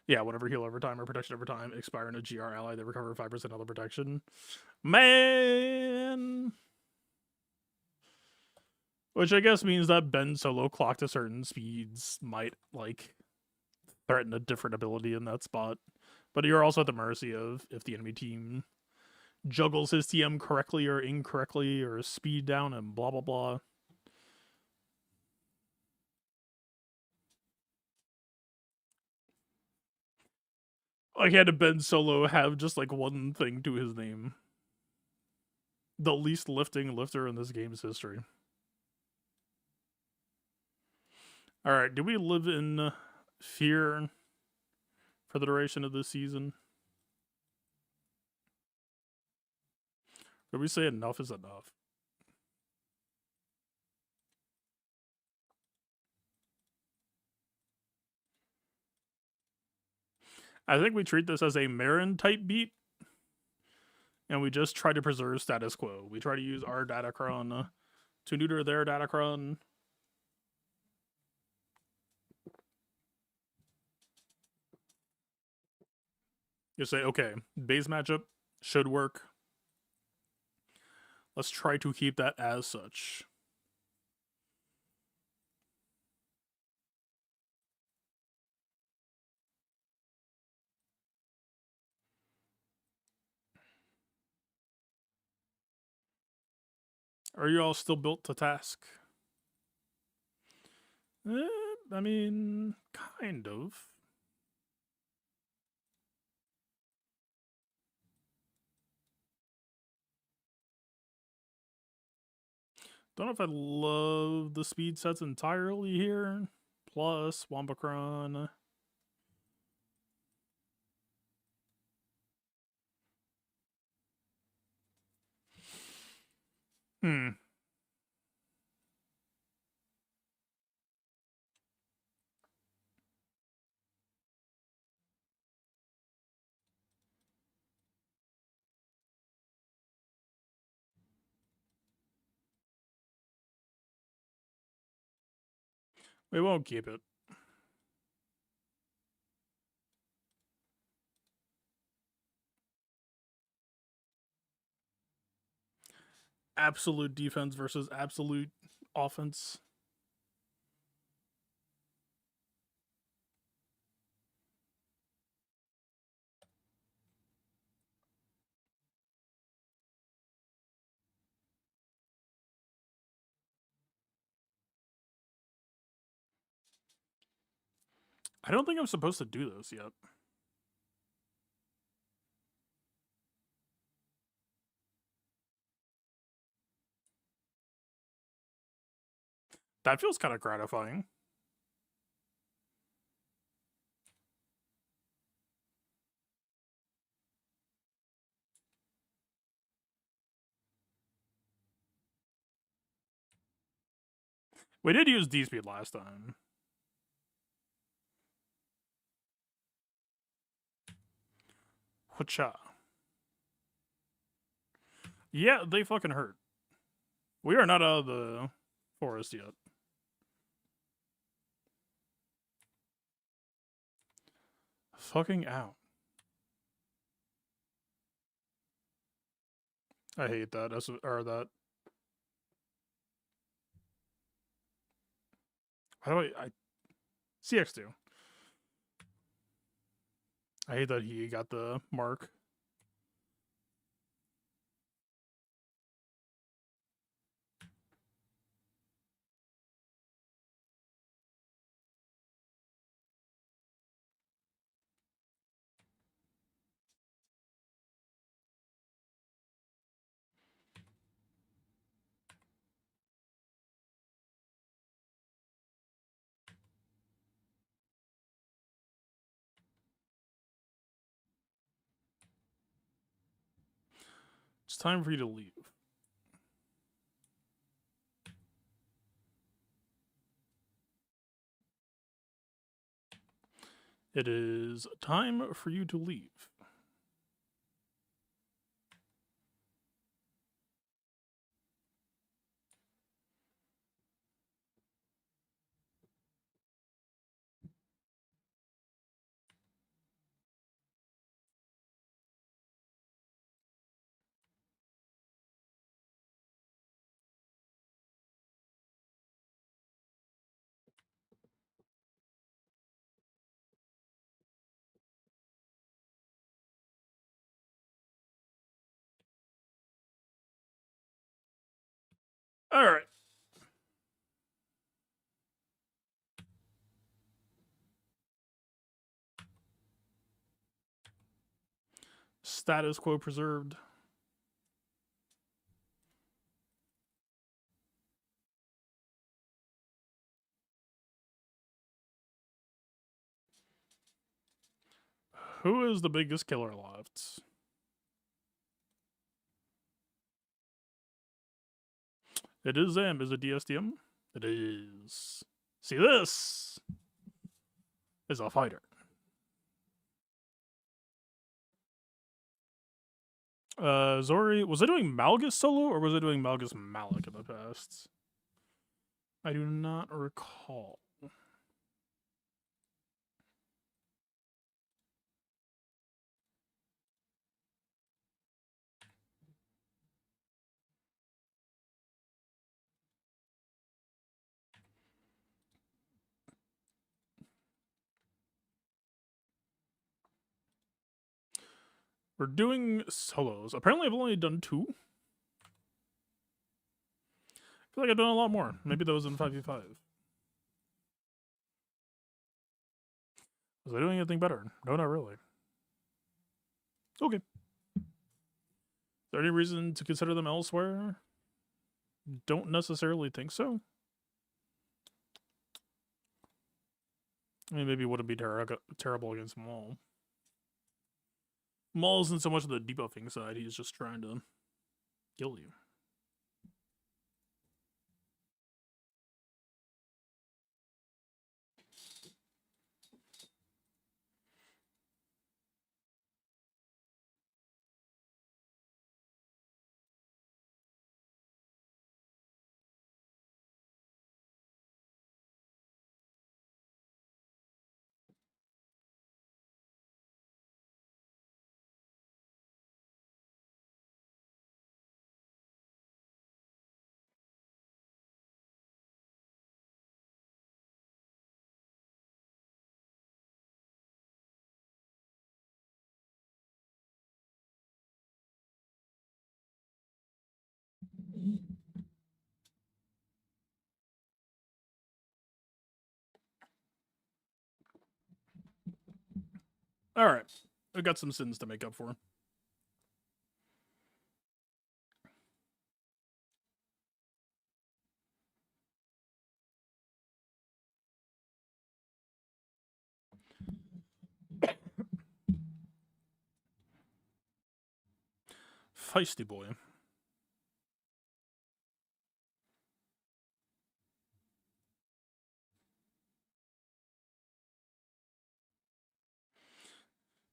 Yeah, whatever heal over time or protection over time, expire in a GR ally that recover 5% other protection. Man! Which I guess means that Ben Solo clocked to certain speeds might, like, threaten a different ability in that spot. But you're also at the mercy of if the enemy team juggles his TM correctly or incorrectly or speed down and blah blah blah. Like, had Ben Solo have just like one thing to his name. The least lifting lifter in this game's history. Alright, do we live in fear for the duration of this season? Did we say enough is enough? I think we treat this as a Marin type beat, and we just try to preserve status quo. We try to use our Datacron to neuter their Datacron. You say, okay, base matchup should work. Let's try to keep that as such. Are you all still built to task? I mean, kind of. Don't know if I love the speed sets entirely here. Plus, Wombacron. We won't keep it. Absolute defense versus absolute offense. I don't think I'm supposed to do this yet. That feels kind of gratifying. We did use D-Speed last time. Whatcha? Yeah, they fucking hurt. We are not out of the forest yet. Fucking out. I hate that. Or that. How do I CX2. I hate that he got the mark. It's time for you to leave. It is time for you to leave. All right. Status quo preserved. Who is the biggest killer left? It is him. Is it DSDM? It is. See, this is a fighter. Zori, was I doing Malgus solo or was I doing Malgus Malik in the past? I do not recall. We're doing solos. Apparently, I've only done 2. I feel like I've done a lot more. Maybe those in 5v5. Was I doing anything better? No, not really. Okay. Is there any reason to consider them elsewhere? Don't necessarily think so. I mean, maybe it wouldn't be terrible against Maul. Maul isn't so much the debuffing side, he's just trying to kill you. Alright. I got some sins to make up for. Feisty boy.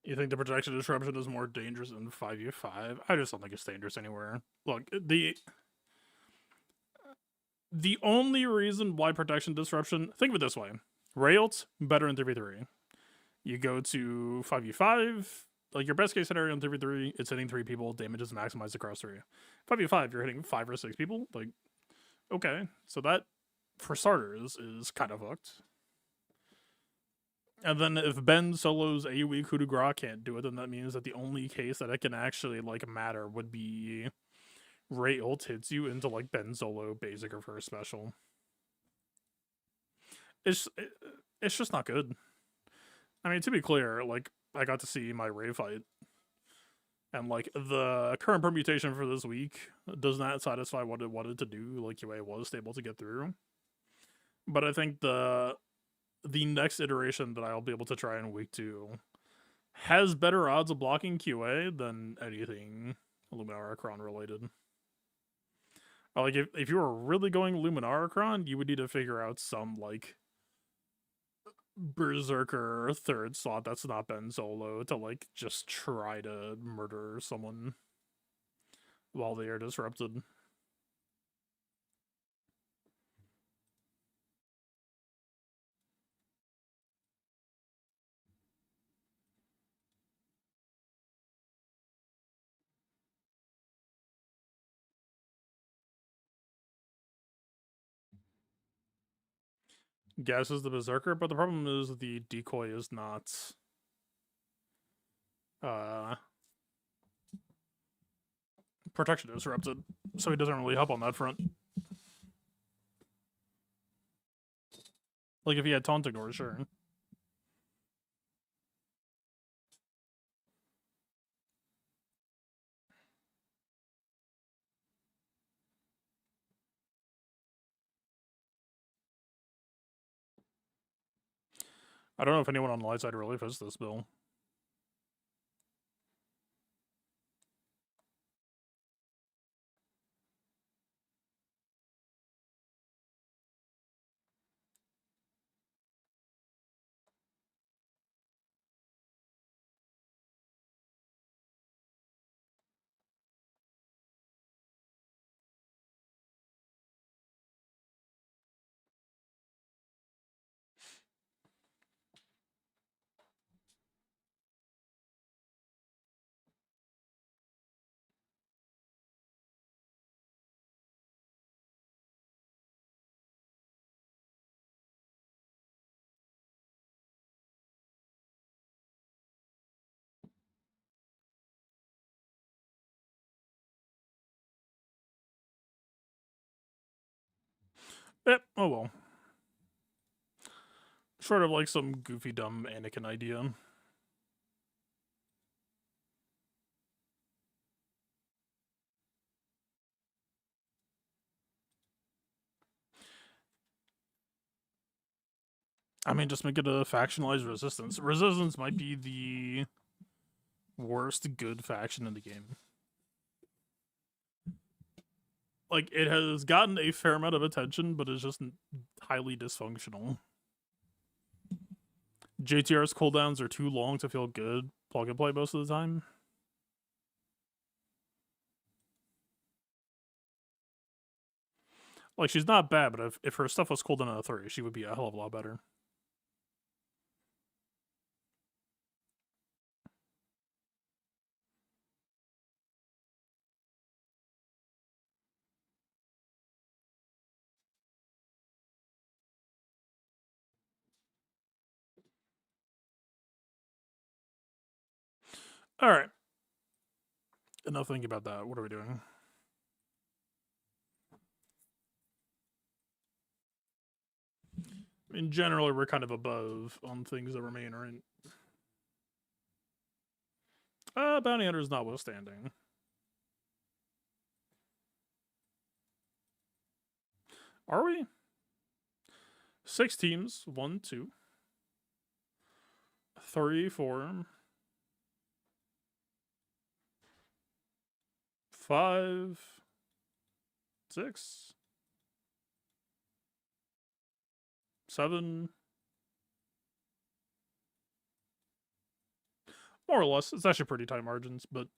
You think the protection disruption is more dangerous than 5v5? I just don't think it's dangerous anywhere. Look, the only reason why protection disruption, think of it this way. Rails, better in 3v3. You go to 5v5, like your best case scenario in 3v3, it's hitting 3 people, damage is maximized across 3. 5v5, you're hitting 5 or 6 people, like, okay. So that, for starters, is kind of fucked. And then if Ben Solo's AoE coup de grace can't do it, then that means that the only case that it can actually, like, matter would be Ray ult hits you into, like, Ben Solo basic or first special. It's just not good. I mean, to be clear, like, I got to see my Ray fight. And, like, the current permutation for this week does not satisfy what it wanted to do, like UA was able to get through. But I think the next iteration that I'll be able to try in week 2 has better odds of blocking QA than anything Luminarachron related. Like, if you were really going Luminarachron, you would need to figure out some, like, Berserker 3rd slot that's not Ben Solo to, like, just try to murder someone while they are disrupted. Gas is the Berserker, but the problem is the decoy is not protection disrupted, so he doesn't really help on that front. Like if he had Tauntador, sure. I don't know if anyone on the light side really fits this bill. Yep, oh well. Sort of like some goofy, dumb Anakin idea. I mean, just make it a factionalized resistance. Resistance might be the worst good faction in the game. Like, it has gotten a fair amount of attention, but it's just highly dysfunctional. JTR's cooldowns are too long to feel good plug and play most of the time. Like, she's not bad, but if her stuff was cooldown on a 3, she would be a hell of a lot better. Alright. Enough thinking about that. What are we doing? In general, we're kind of above on things that remain, right? Bounty Hunters notwithstanding. Are we? 6 teams. 1, 2, 3, 4, 5, 6, 7. More or less. It's actually pretty tight margins, but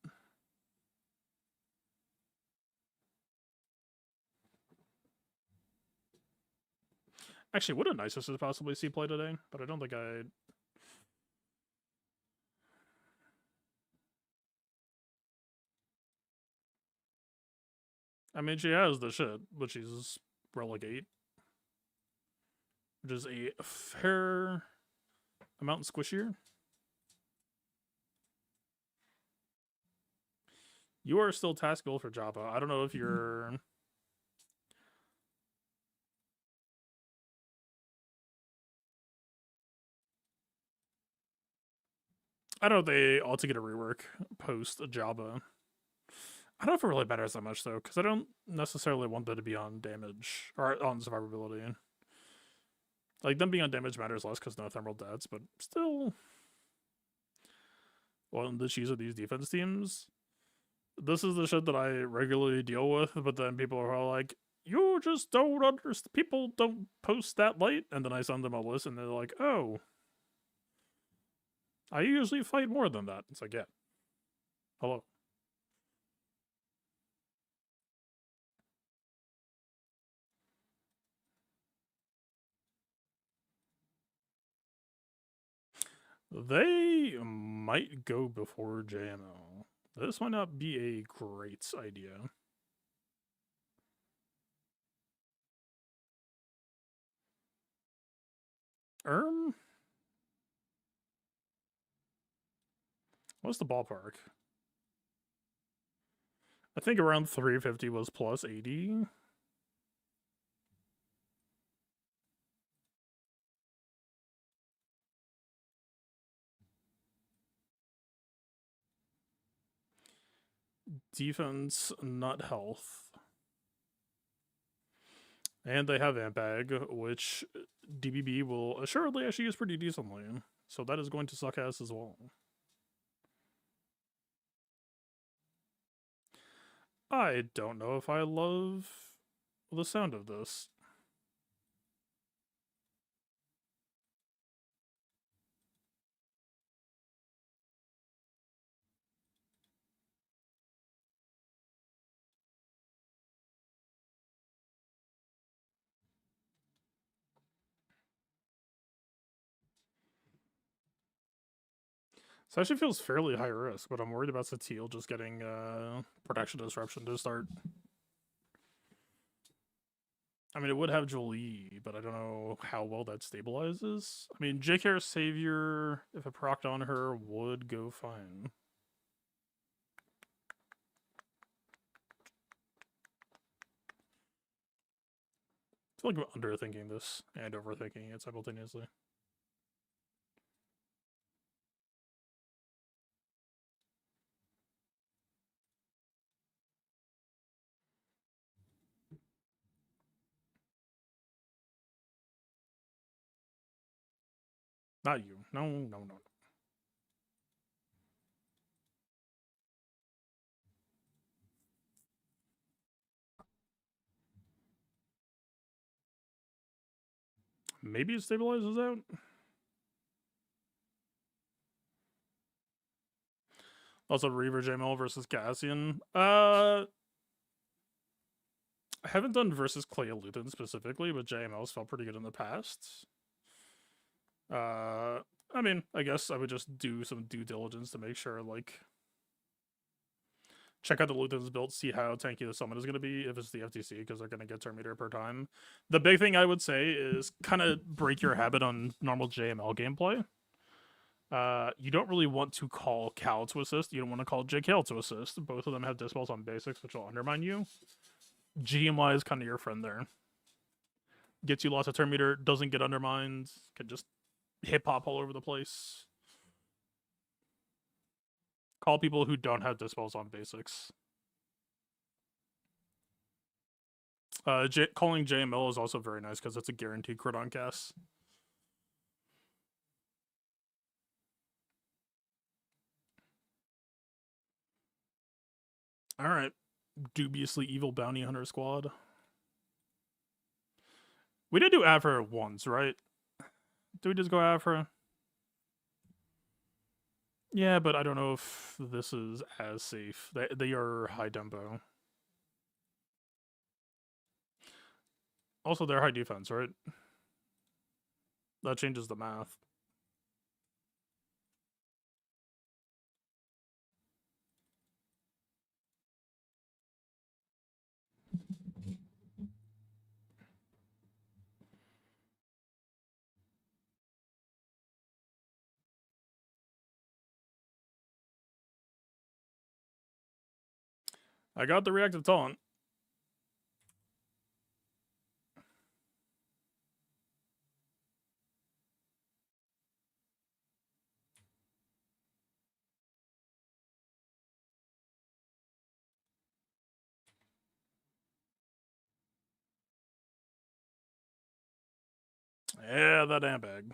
actually, would a Nisus possibly see play today? But I don't think I. I mean, she has the shit, but she's relegate, which is a fair amount squishier. You are still taskable for Jabba. I don't know if you're. I don't know if they ought to get a rework post Jabba. I don't know if it really matters that much though, because I don't necessarily want them to be on damage or on survivability. Like them being on damage matters less because no thermal deaths, but still, one of the issues of these defense teams. This is the shit that I regularly deal with, but then people are all like, "You just don't understand. People don't post that late," and then I send them a list, and they're like, "Oh, I usually fight more than that." It's like, yeah, hello. They might go before JMO. This might not be a great idea. What's the ballpark? I think around 350 was plus 80. Defense, not health. And they have Amp Bag, which DBB will assuredly actually use pretty decently. So that is going to suck ass as well. I don't know if I love the sound of this. This actually feels fairly high risk, but I'm worried about Satil just getting protection disruption to start. I mean, it would have Jolie, but I don't know how well that stabilizes. I mean, JKR Savior, if it procced on her, would go fine. I feel like I'm underthinking this and overthinking it simultaneously. Not you. No, no, no. Maybe it stabilizes out? Also, Reaver JML versus Cassian. I haven't done versus Clay Luton specifically, but JML's felt pretty good in the past. I mean, I guess I would just do some due diligence to make sure, like, check out the Luthans build, see how tanky the summon is going to be if it's the FTC, because they're going to get turn meter per time. The big thing I would say is kind of break your habit on normal JML gameplay. You don't really want to call Cal to assist. You don't want to call JKL to assist. Both of them have dispels on basics, which will undermine you. GMY is kind of your friend there. Gets you lots of turn meter, doesn't get undermined, can just hip hop all over the place. Call people who don't have dispels on basics. Calling JML is also very nice because it's a guaranteed crit on cast. Alright. Dubiously evil bounty hunter squad. We did do Afra once, right? Did we just go Afra? Yeah, but I don't know if this is as safe. They are high tempo. Also, they're high defense, right? That changes the math. I got the reactive taunt. Yeah, that amp bag.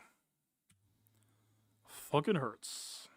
Fucking hurts.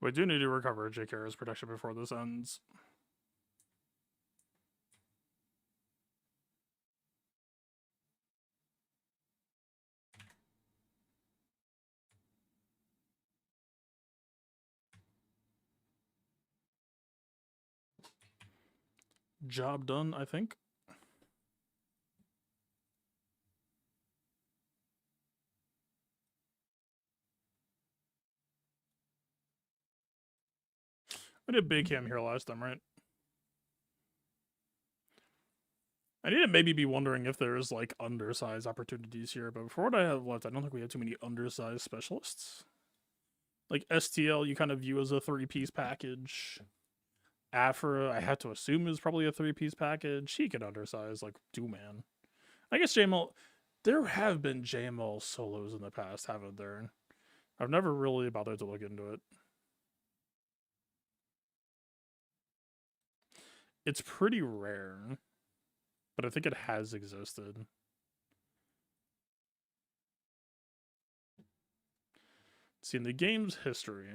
We do need to recover JKR's protection before this ends. Job done, I think. I did big cam here last time, right? I need to maybe be wondering if there's like undersized opportunities here, but for what I have left, I don't think we have too many undersized specialists. Like STL, you kind of view as a 3-piece package. Afra, I have to assume is probably a 3-piece package. He could undersize like 2-man. I guess JML. There have been JML solos in the past, haven't there? I've never really bothered to look into it. It's pretty rare, but I think it has existed. See, in the game's history,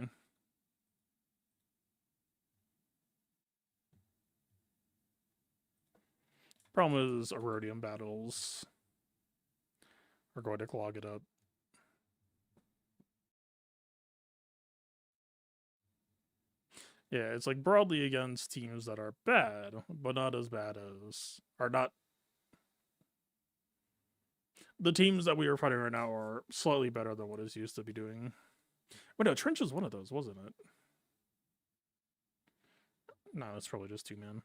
problem is Erodium battles are going to clog it up. Yeah, it's like broadly against teams that are bad, but not as bad as are not. The teams that we are fighting right now are slightly better than what is used to be doing. Wait, no, Trench was one of those, wasn't it? No, it's probably just 2-man.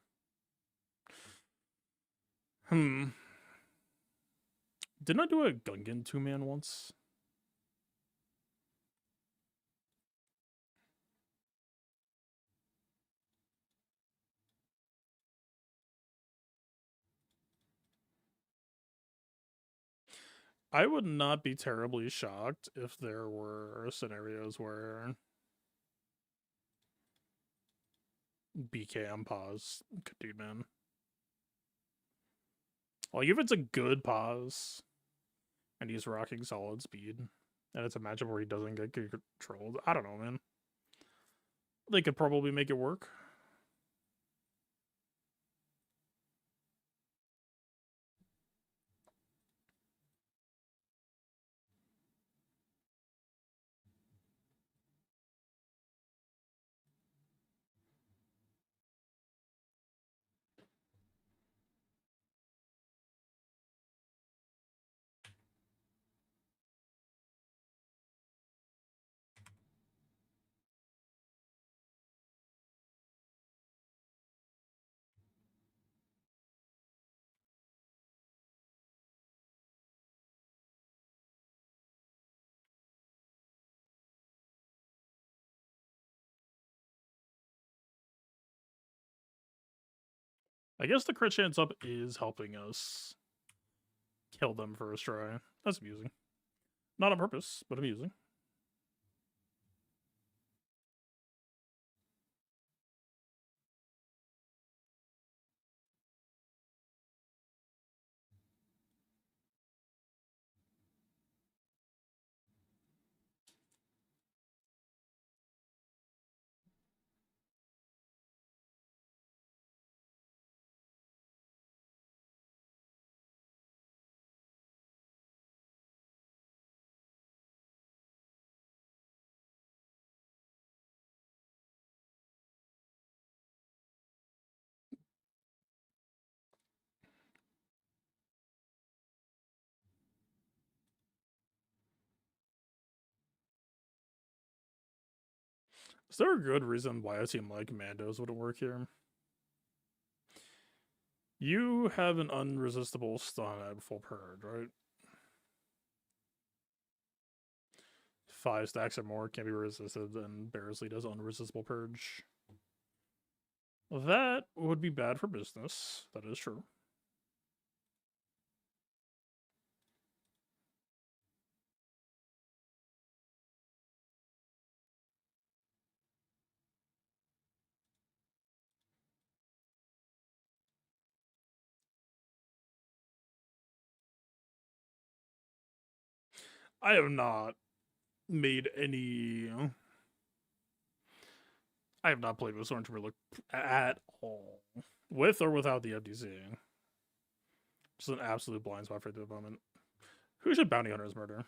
Didn't I do a Gungan 2-man once? I would not be terribly shocked if there were scenarios where BK on pause could do, man. Like, if it's a good pause and he's rocking solid speed, and it's a matchup where he doesn't get controlled, I don't know, man. They could probably make it work. I guess the crit chance up is helping us kill them first try. That's amusing. Not on purpose, but amusing. Is there a good reason why a team like Mandos wouldn't work here? You have an unresistible stun at full purge, right? 5 stacks or more can't be resisted, and Barrisley does unresistible purge. That would be bad for business. That is true. I have not made any. I have not played with Stormtrooper at all, with or without the FDC. Just an absolute blind spot for the moment. Who should bounty hunters murder?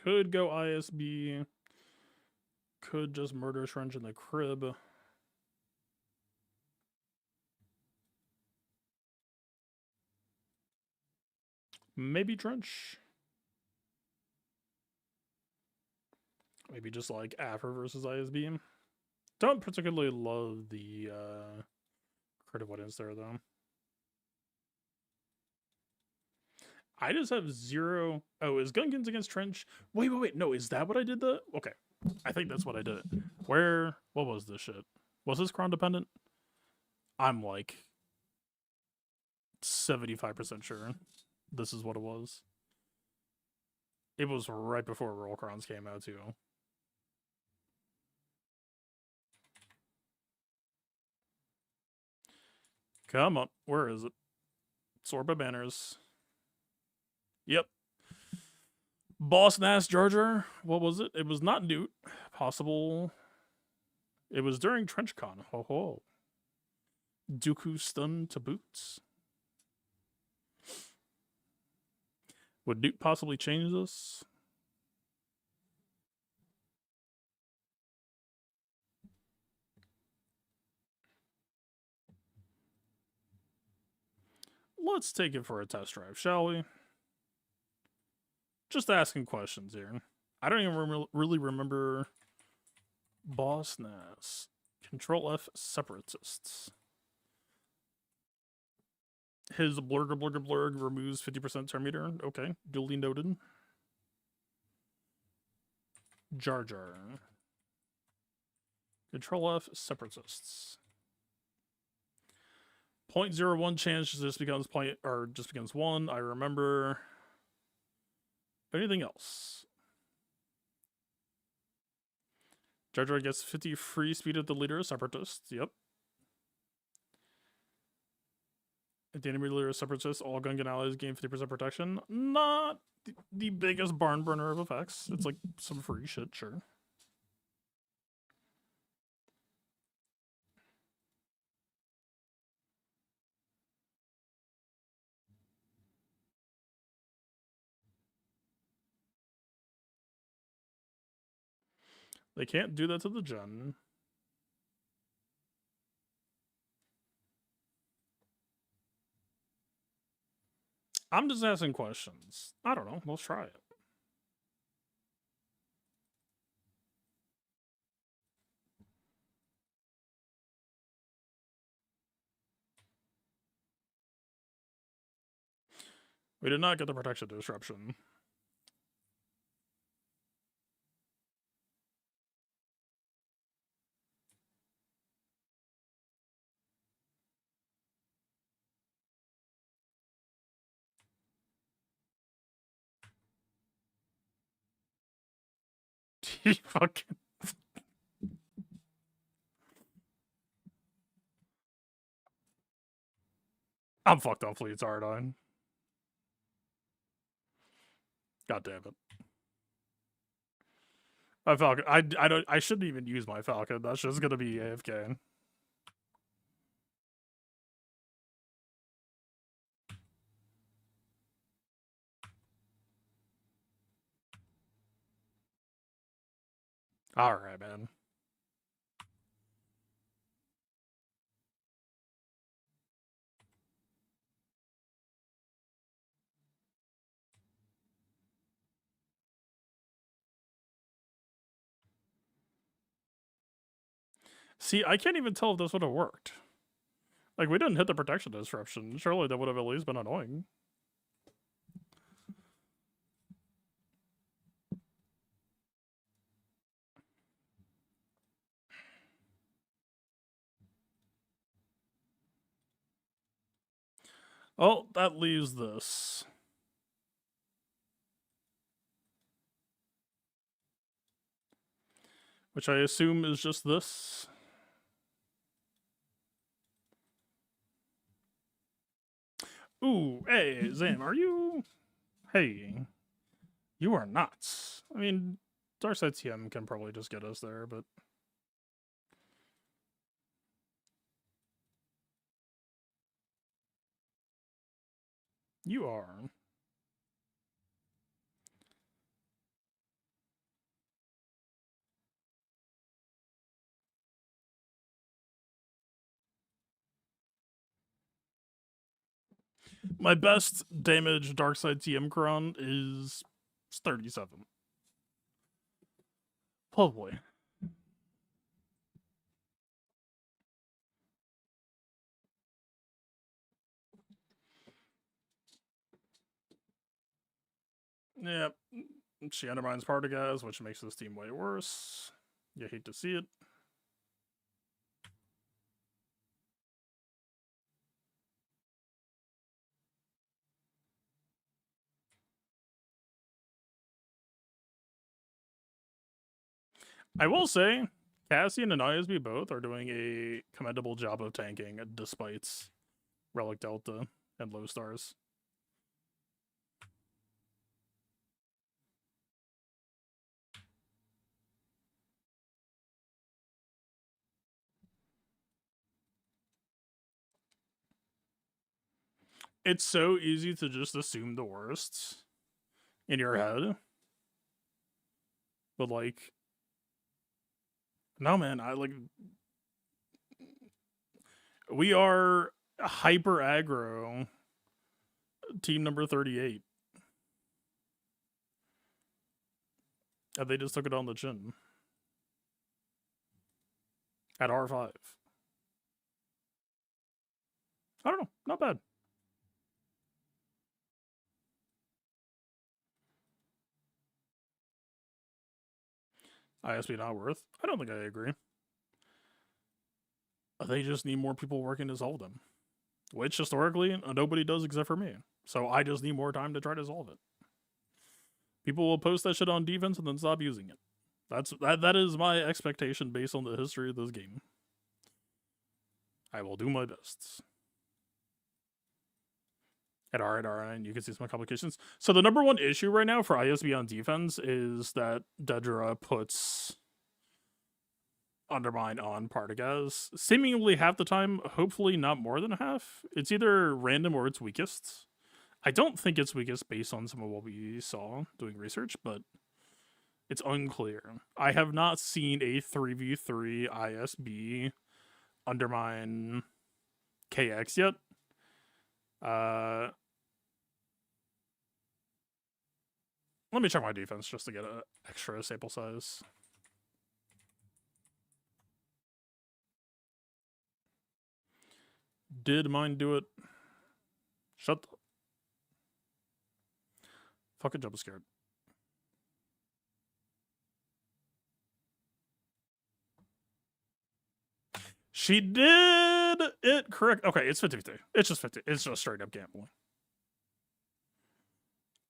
Could go ISB. Could just murder Trench in the crib. Maybe Trench. Maybe just like Afro versus ISB. Don't particularly love the crit avoidance there though. I just have 0. Oh, is Gungans against Trench? Wait. No, is that what I did? Okay. I think that's what I did. What was this shit? Was this Cron dependent? I'm like 75% sure this is what it was. It was right before Roll Crons came out too. Come on, where is it? Sorba banners. Yep. Boss Nass Jar Jar. What was it? It was not Newt. Possible. It was during TrenchCon. Ho ho. Dooku stun to boots. Would Newt possibly change this? Let's take it for a test drive, shall we? Just asking questions here. I don't even really remember Boss Nass. Control F Separatists. His blurg removes 50% turn meter. Okay, duly noted. Jar Jar. Control F Separatists. 0.01 chance just becomes just becomes 1. I remember. Anything else? Jar Jar gets 50 free speed at the leader of Separatists. Yep. At the enemy leader of Separatists, all Gungan allies gain 50% protection. Not the biggest barn burner of effects. It's like some free shit, sure. They can't do that to the gen. I'm just asking questions. I don't know. Let's try it. We did not get the protection disruption. He fucking... I'm fucked on fleets, aren't I? God damn it. My Falcon. I shouldn't even use my Falcon. That's just gonna be AFK. Alright, man. See, I can't even tell if this would have worked. Like, we didn't hit the protection disruption. Surely that would have at least been annoying. Oh, that leaves this. Which I assume is just this. Ooh, hey, Zam, are you... Hey. You are nuts. I mean, Darkside TM can probably just get us there, but... You are. My best damage Darkside TM Kron is 37. Oh boy. Yeah, she undermines Partagas, which makes this team way worse. You hate to see it. I will say, Cassian and ISB both are doing a commendable job of tanking despite Relic Delta and low stars. It's so easy to just assume the worst in your head. But like, no man, we are hyper aggro team number 38. And they just took it on the chin. At R5. I don't know, not bad. ISB not worth? I don't think I agree. They just need more people working to solve them. Which, historically, nobody does except for me. So I just need more time to try to solve it. People will post that shit on defense and then stop using it. That is my expectation based on the history of this game. I will do my best. At R9, you can see some complications. So the number one issue right now for ISB on defense is that Dedra puts Undermine on Partagas seemingly half the time, hopefully not more than half. It's either random or it's weakest. I don't think it's weakest based on some of what we saw doing research, but it's unclear. I have not seen a 3v3 ISB Undermine KX yet. Let me check my defense just to get an extra sample size. Did mine do it? Shut the... Fucking Jabba scared. She did it correct. Okay, it's 50-50. It's just 50. It's just straight up gambling.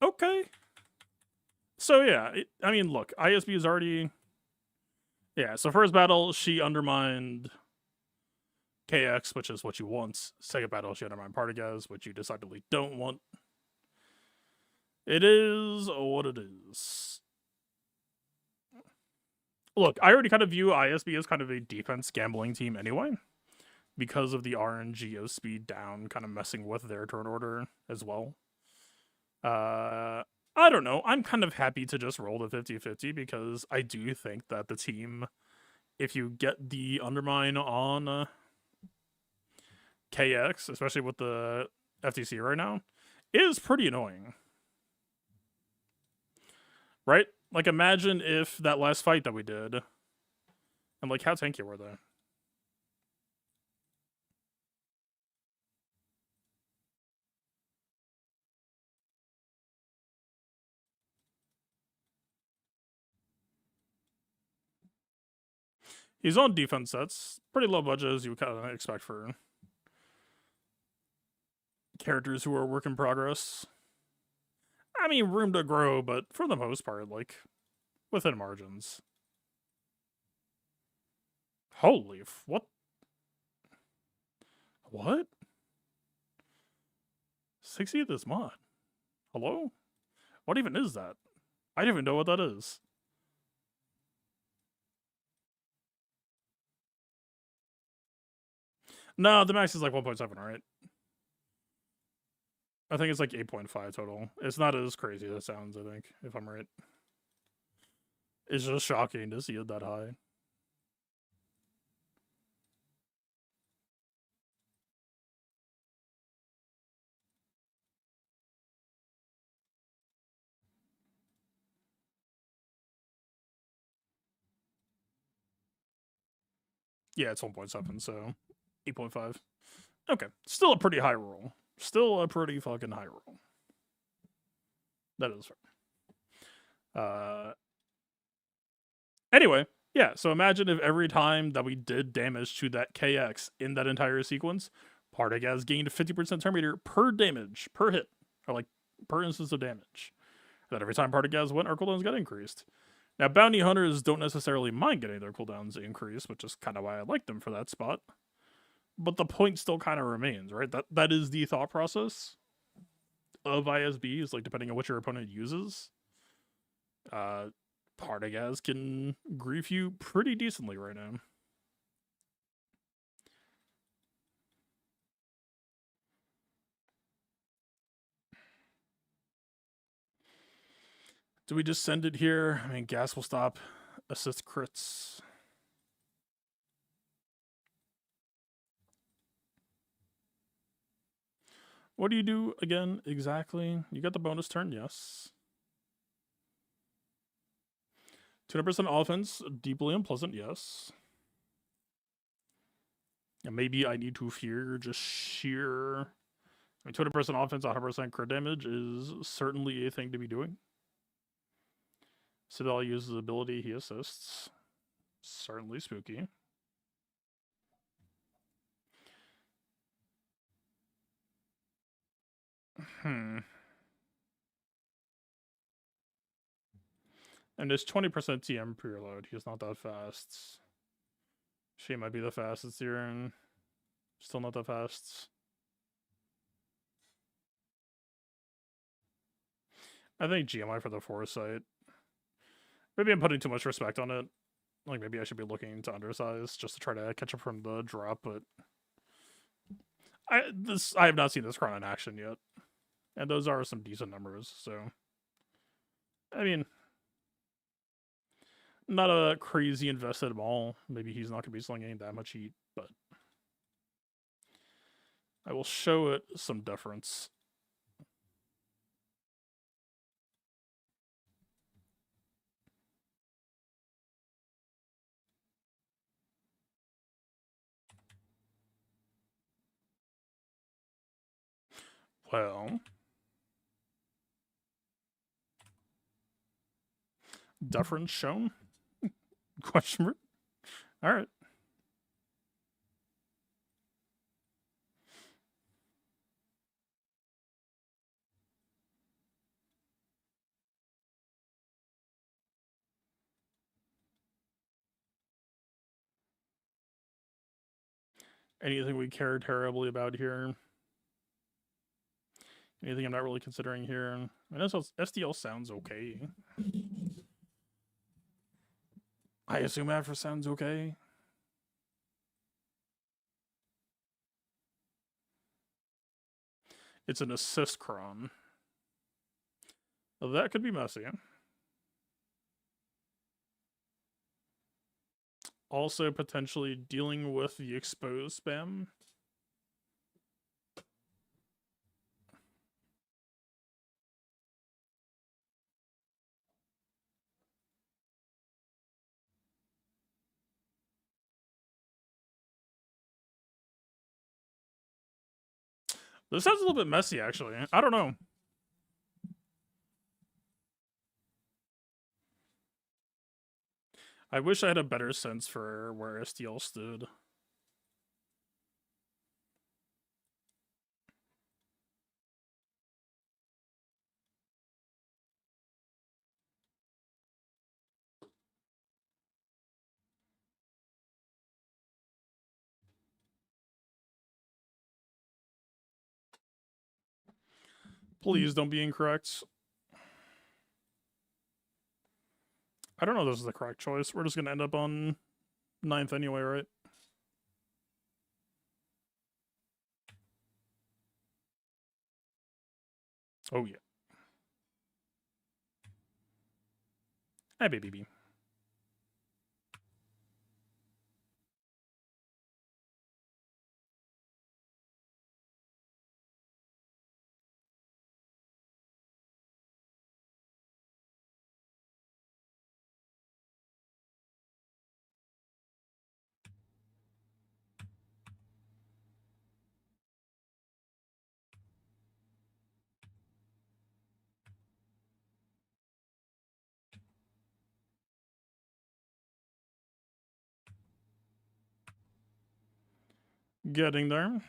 Okay. So yeah, I mean, look, ISB is already... Yeah, so first battle, she undermined KX, which is what you want. Second battle, she undermined Partagas, which you decidedly don't want. It is what it is. Look, I already kind of view ISB as kind of a defense gambling team anyway, because of the RNGO speed down kind of messing with their turn order as well. I don't know. I'm kind of happy to just roll the 50-50 because I do think that the team, if you get the Undermine on KX, especially with the FTC right now, is pretty annoying. Right? Like, imagine if that last fight that we did, and like, how tanky were they? He's on defense sets. Pretty low budget as you would kind of expect for characters who are work in progress. I mean, room to grow, but for the most part, like, within margins. Holy what? What? 60th this mod. Hello? What even is that? I don't even know what that is. No, the max is like 1.7, right? I think it's like 8.5 total. It's not as crazy as it sounds, I think, if I'm right. It's just shocking to see it that high. Yeah, it's 1.7, so 8.5. Okay, still a pretty high roll. Still a pretty fucking high roll. That is fair. Anyway, yeah, so imagine if every time that we did damage to that KX in that entire sequence, Partagaz gained 50% turn meter per damage, per hit, or like per instance of damage. That every time Partagaz went, our cooldowns got increased. Now, bounty hunters don't necessarily mind getting their cooldowns increased, which is kind of why I like them for that spot. But the point still kind of remains, right? That is the thought process of ISBs, like depending on what your opponent uses. Partagaz can grief you pretty decently right now. Do we just send it here? I mean, gas will stop assist crits. What do you do again exactly? You got the bonus turn, yes. 200% offense, deeply unpleasant, yes. And maybe I need to fear just sheer. I mean, 200% offense, 100% crit damage is certainly a thing to be doing. Citadel uses ability, he assists. Certainly spooky. And there's 20% TM per load. He's not that fast. She might be the fastest here, and still not that fast. I think GMI for the foresight. Maybe I'm putting too much respect on it. Like, maybe I should be looking to undersize just to try to catch up from the drop, but I have not seen this Chron in action yet. And those are some decent numbers, so I mean, not a crazy invested ball. Maybe he's not gonna be slinging that much heat, but I will show it some deference. Well, deference shown? Question mark? Alright. Anything we care terribly about here? Anything I'm not really considering here? I know SDL sounds okay. I assume Afra sounds okay. It's an assist cron. Well, that could be messy. Also, potentially dealing with the exposed spam. This sounds a little bit messy, actually. I don't know. I wish I had a better sense for where STL stood. Please don't be incorrect. I don't know if this is the correct choice. We're just going to end up on 9th anyway, right? Oh, yeah. Hey, baby. Getting there.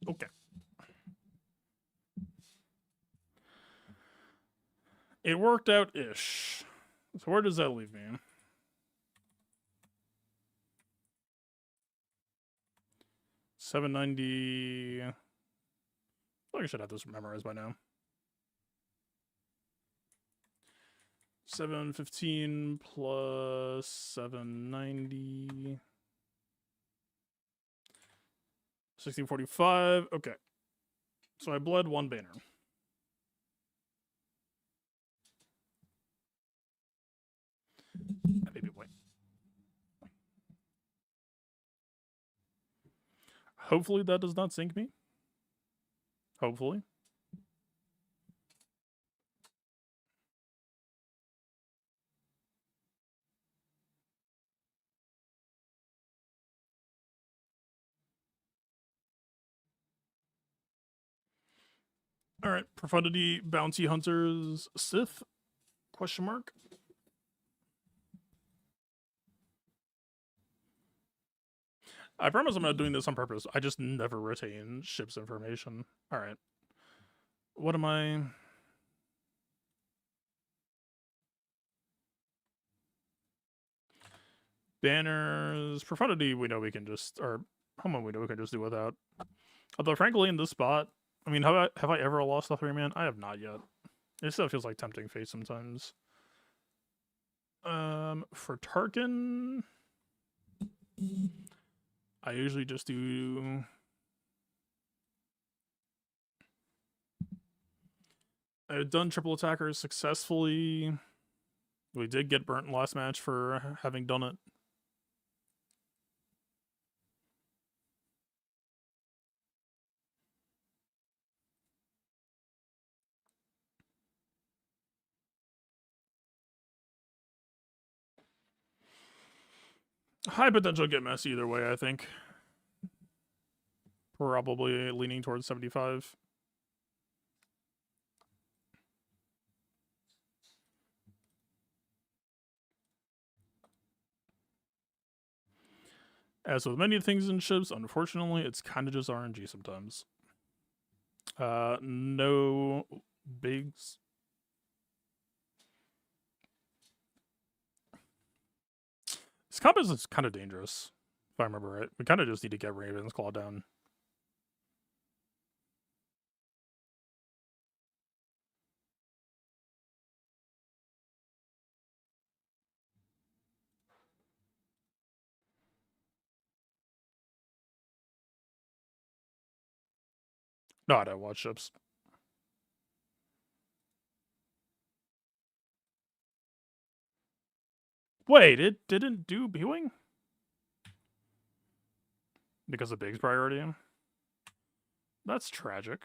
Okay. It worked out-ish. So where does that leave me? $790. I feel like I should have this memorized by now. 715 plus 790. 1645. Okay. So I bled one banner. Maybe wait. Hopefully that does not sink me. Hopefully. All right, Profundity Bounty Hunters Sith? Question mark. I promise I'm not doing this on purpose. I just never retain ship's information. All right. What am I? Banners, Profundity. We know we can just, or Homeland. We know we can just do without. Although, frankly, in this spot, I mean, have I ever lost a 3-man? I have not yet. It still feels like tempting fate sometimes. For Tarkin, I usually just do. I've done triple attackers successfully. We did get burnt last match for having done it. High potential to get messy either way, I think. Probably leaning towards 75. As with many things in ships, unfortunately, it's kind of just RNG sometimes. No bigs. This compass is kind of dangerous, if I remember right. We kind of just need to get Raven's Claw down. No, I don't watch ships. Wait, it didn't do B-Wing? Because of Big's priority? That's tragic.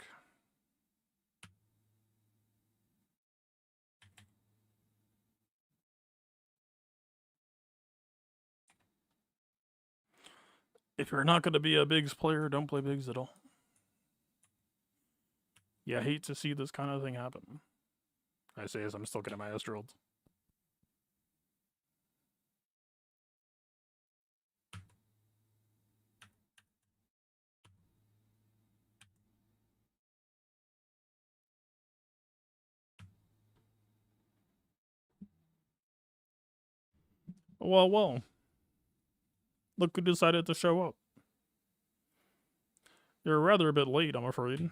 If you're not going to be a Biggs player, don't play Biggs at all. Yeah, I hate to see this kind of thing happen. I say as I'm still getting my ass drilled. Well. Look who decided to show up. You're rather a bit late, I'm afraid.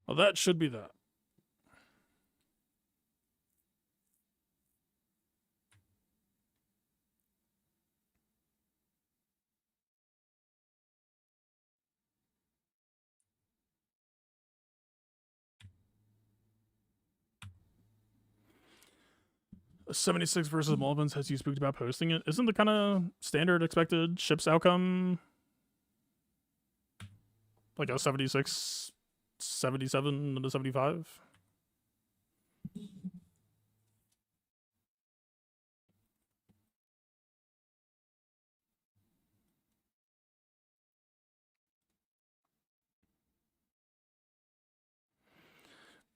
Well, that should be that. A 76 versus Mulvins has you spooked about posting it. Isn't the kind of standard expected ships outcome like a 76, 77, and a 75?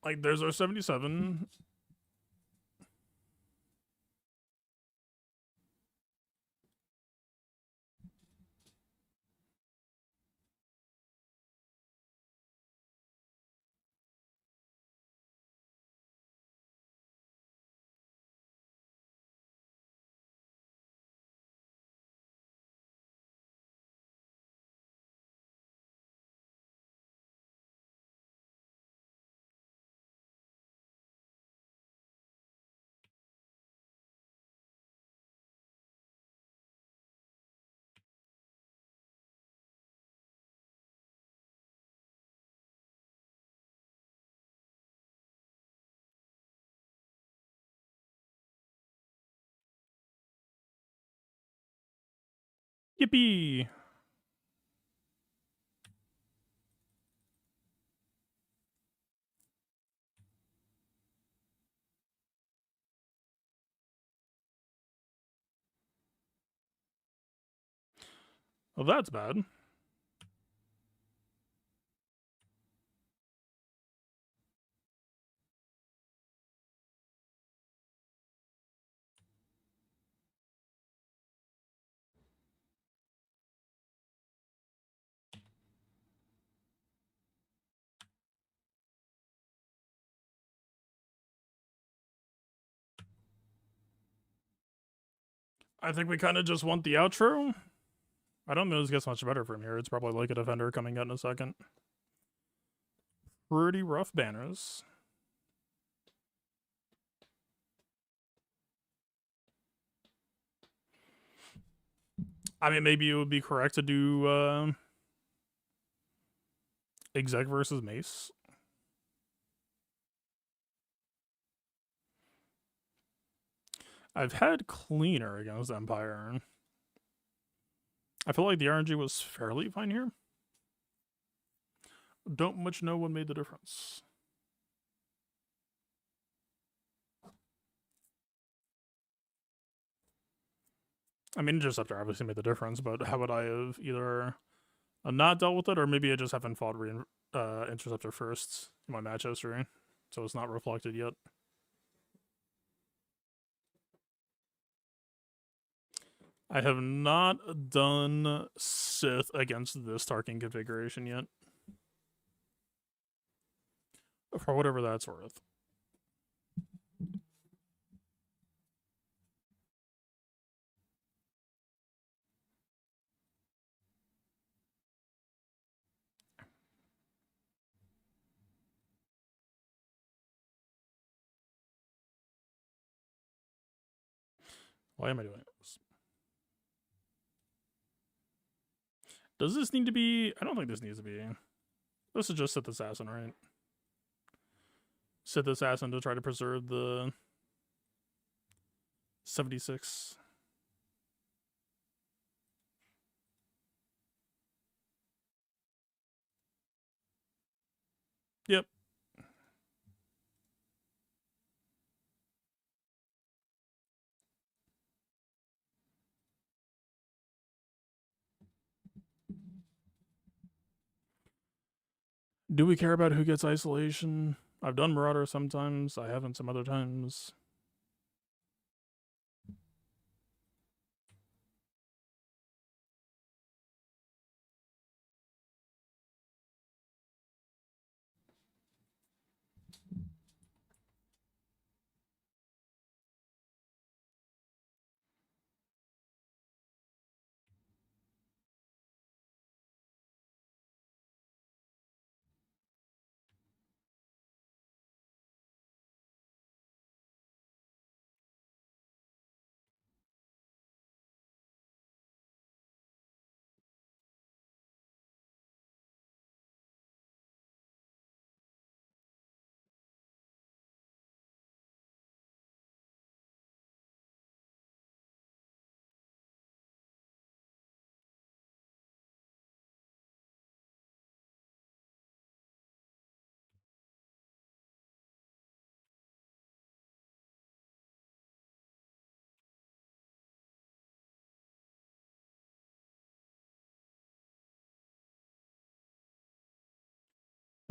Like, there's our 77. Yippee! Well, that's bad. I think we kind of just want the outro. I don't know this gets much better from here. It's probably like a defender coming out in a second. Pretty rough banners. I mean, maybe it would be correct to do exec versus mace. I've had cleaner against Empire. I feel like the RNG was fairly fine here. Don't much know what made the difference. I mean, Interceptor obviously made the difference, but how would I have either not dealt with it, or maybe I just haven't fought Interceptor first in my match history, so it's not reflected yet. I have not done Sith against this Tarkin configuration yet. For whatever that's worth. Why am I doing this? Does this need to be? I don't think this needs to be. This is just Sith Assassin, right? Sith Assassin to try to preserve the 76. Yep. Do we care about who gets isolation? I've done Marauder sometimes. I haven't some other times.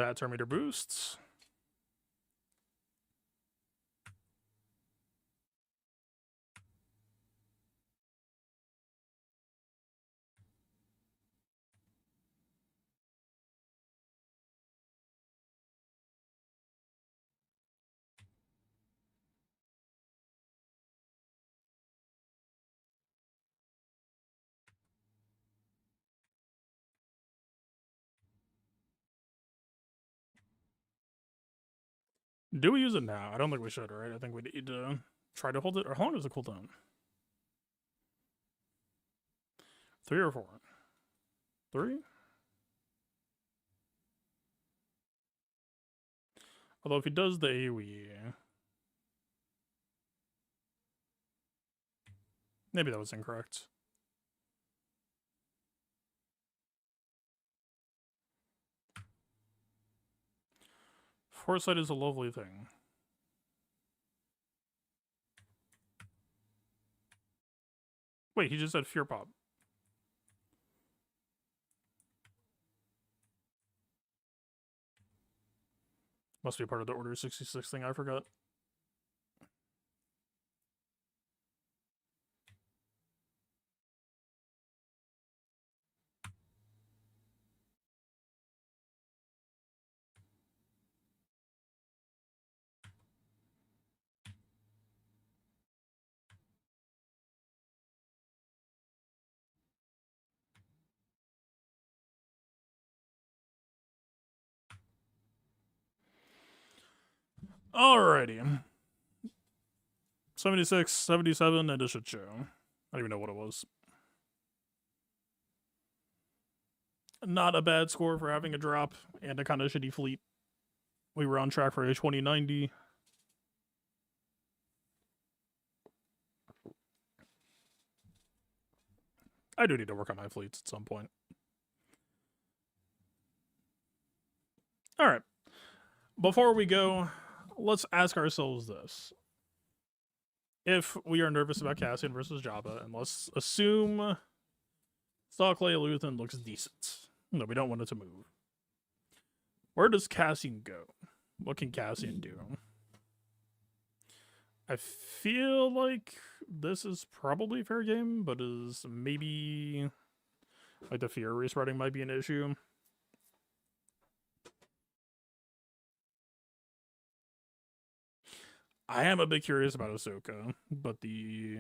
That turn meter boosts. Do we use it now? I don't think we should, right? I think we need to try to hold it. Or how long does it cool down? 3 or 4? 3? Although if he does the AoE... Maybe that was incorrect. Foresight is a lovely thing. Wait, he just said Fear Pop. Must be part of the Order 66 thing, I forgot. Alrighty. 76, 77, and a shit show. I don't even know what it was. Not a bad score for having a drop and a kind of shitty fleet. We were on track for a 2090. I do need to work on my fleets at some point. Alright. Before we go, let's ask ourselves this. If we are nervous about Cassian versus Jabba, and let's assume Stockley Luthen looks decent. No, we don't want it to move. Where does Cassian go? What can Cassian do? I feel like this is probably fair game, but is maybe like the fear restarting might be an issue. I am a bit curious about Ahsoka, but the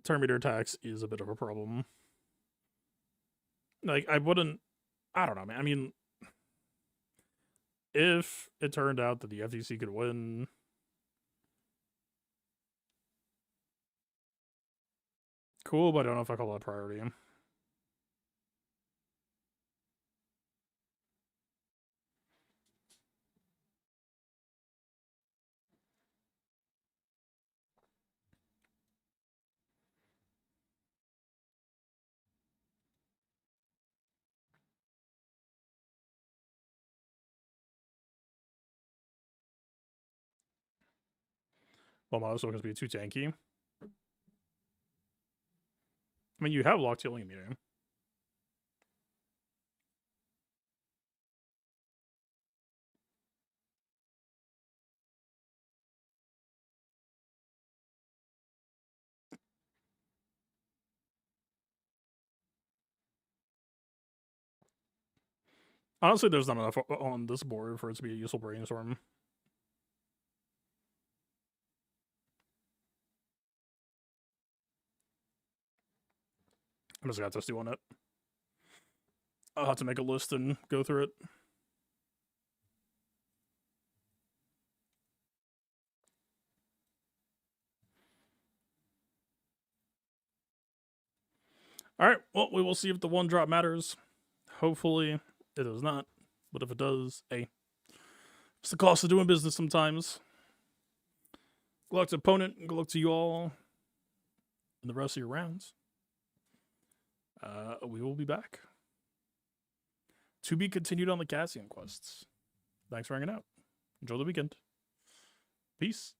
turn meter tax is a bit of a problem. Like, I don't know, man. I mean, if it turned out that the FTC could win, cool, but I don't know if I call that priority. Well, my Ahsoka's be too tanky. I mean, you have locked healing immunity. Honestly, there's not enough on this board for it to be a useful brainstorm. I'm just gonna have to stew on it. I'll have to make a list and go through it. Alright, well, we will see if the one drop matters. Hopefully, it does not. But if it does, hey, it's the cost of doing business sometimes. Good luck to opponent, good luck to you all in the rest of your rounds. We will be back. To be continued on the Cassian quests. Thanks for hanging out. Enjoy the weekend. Peace.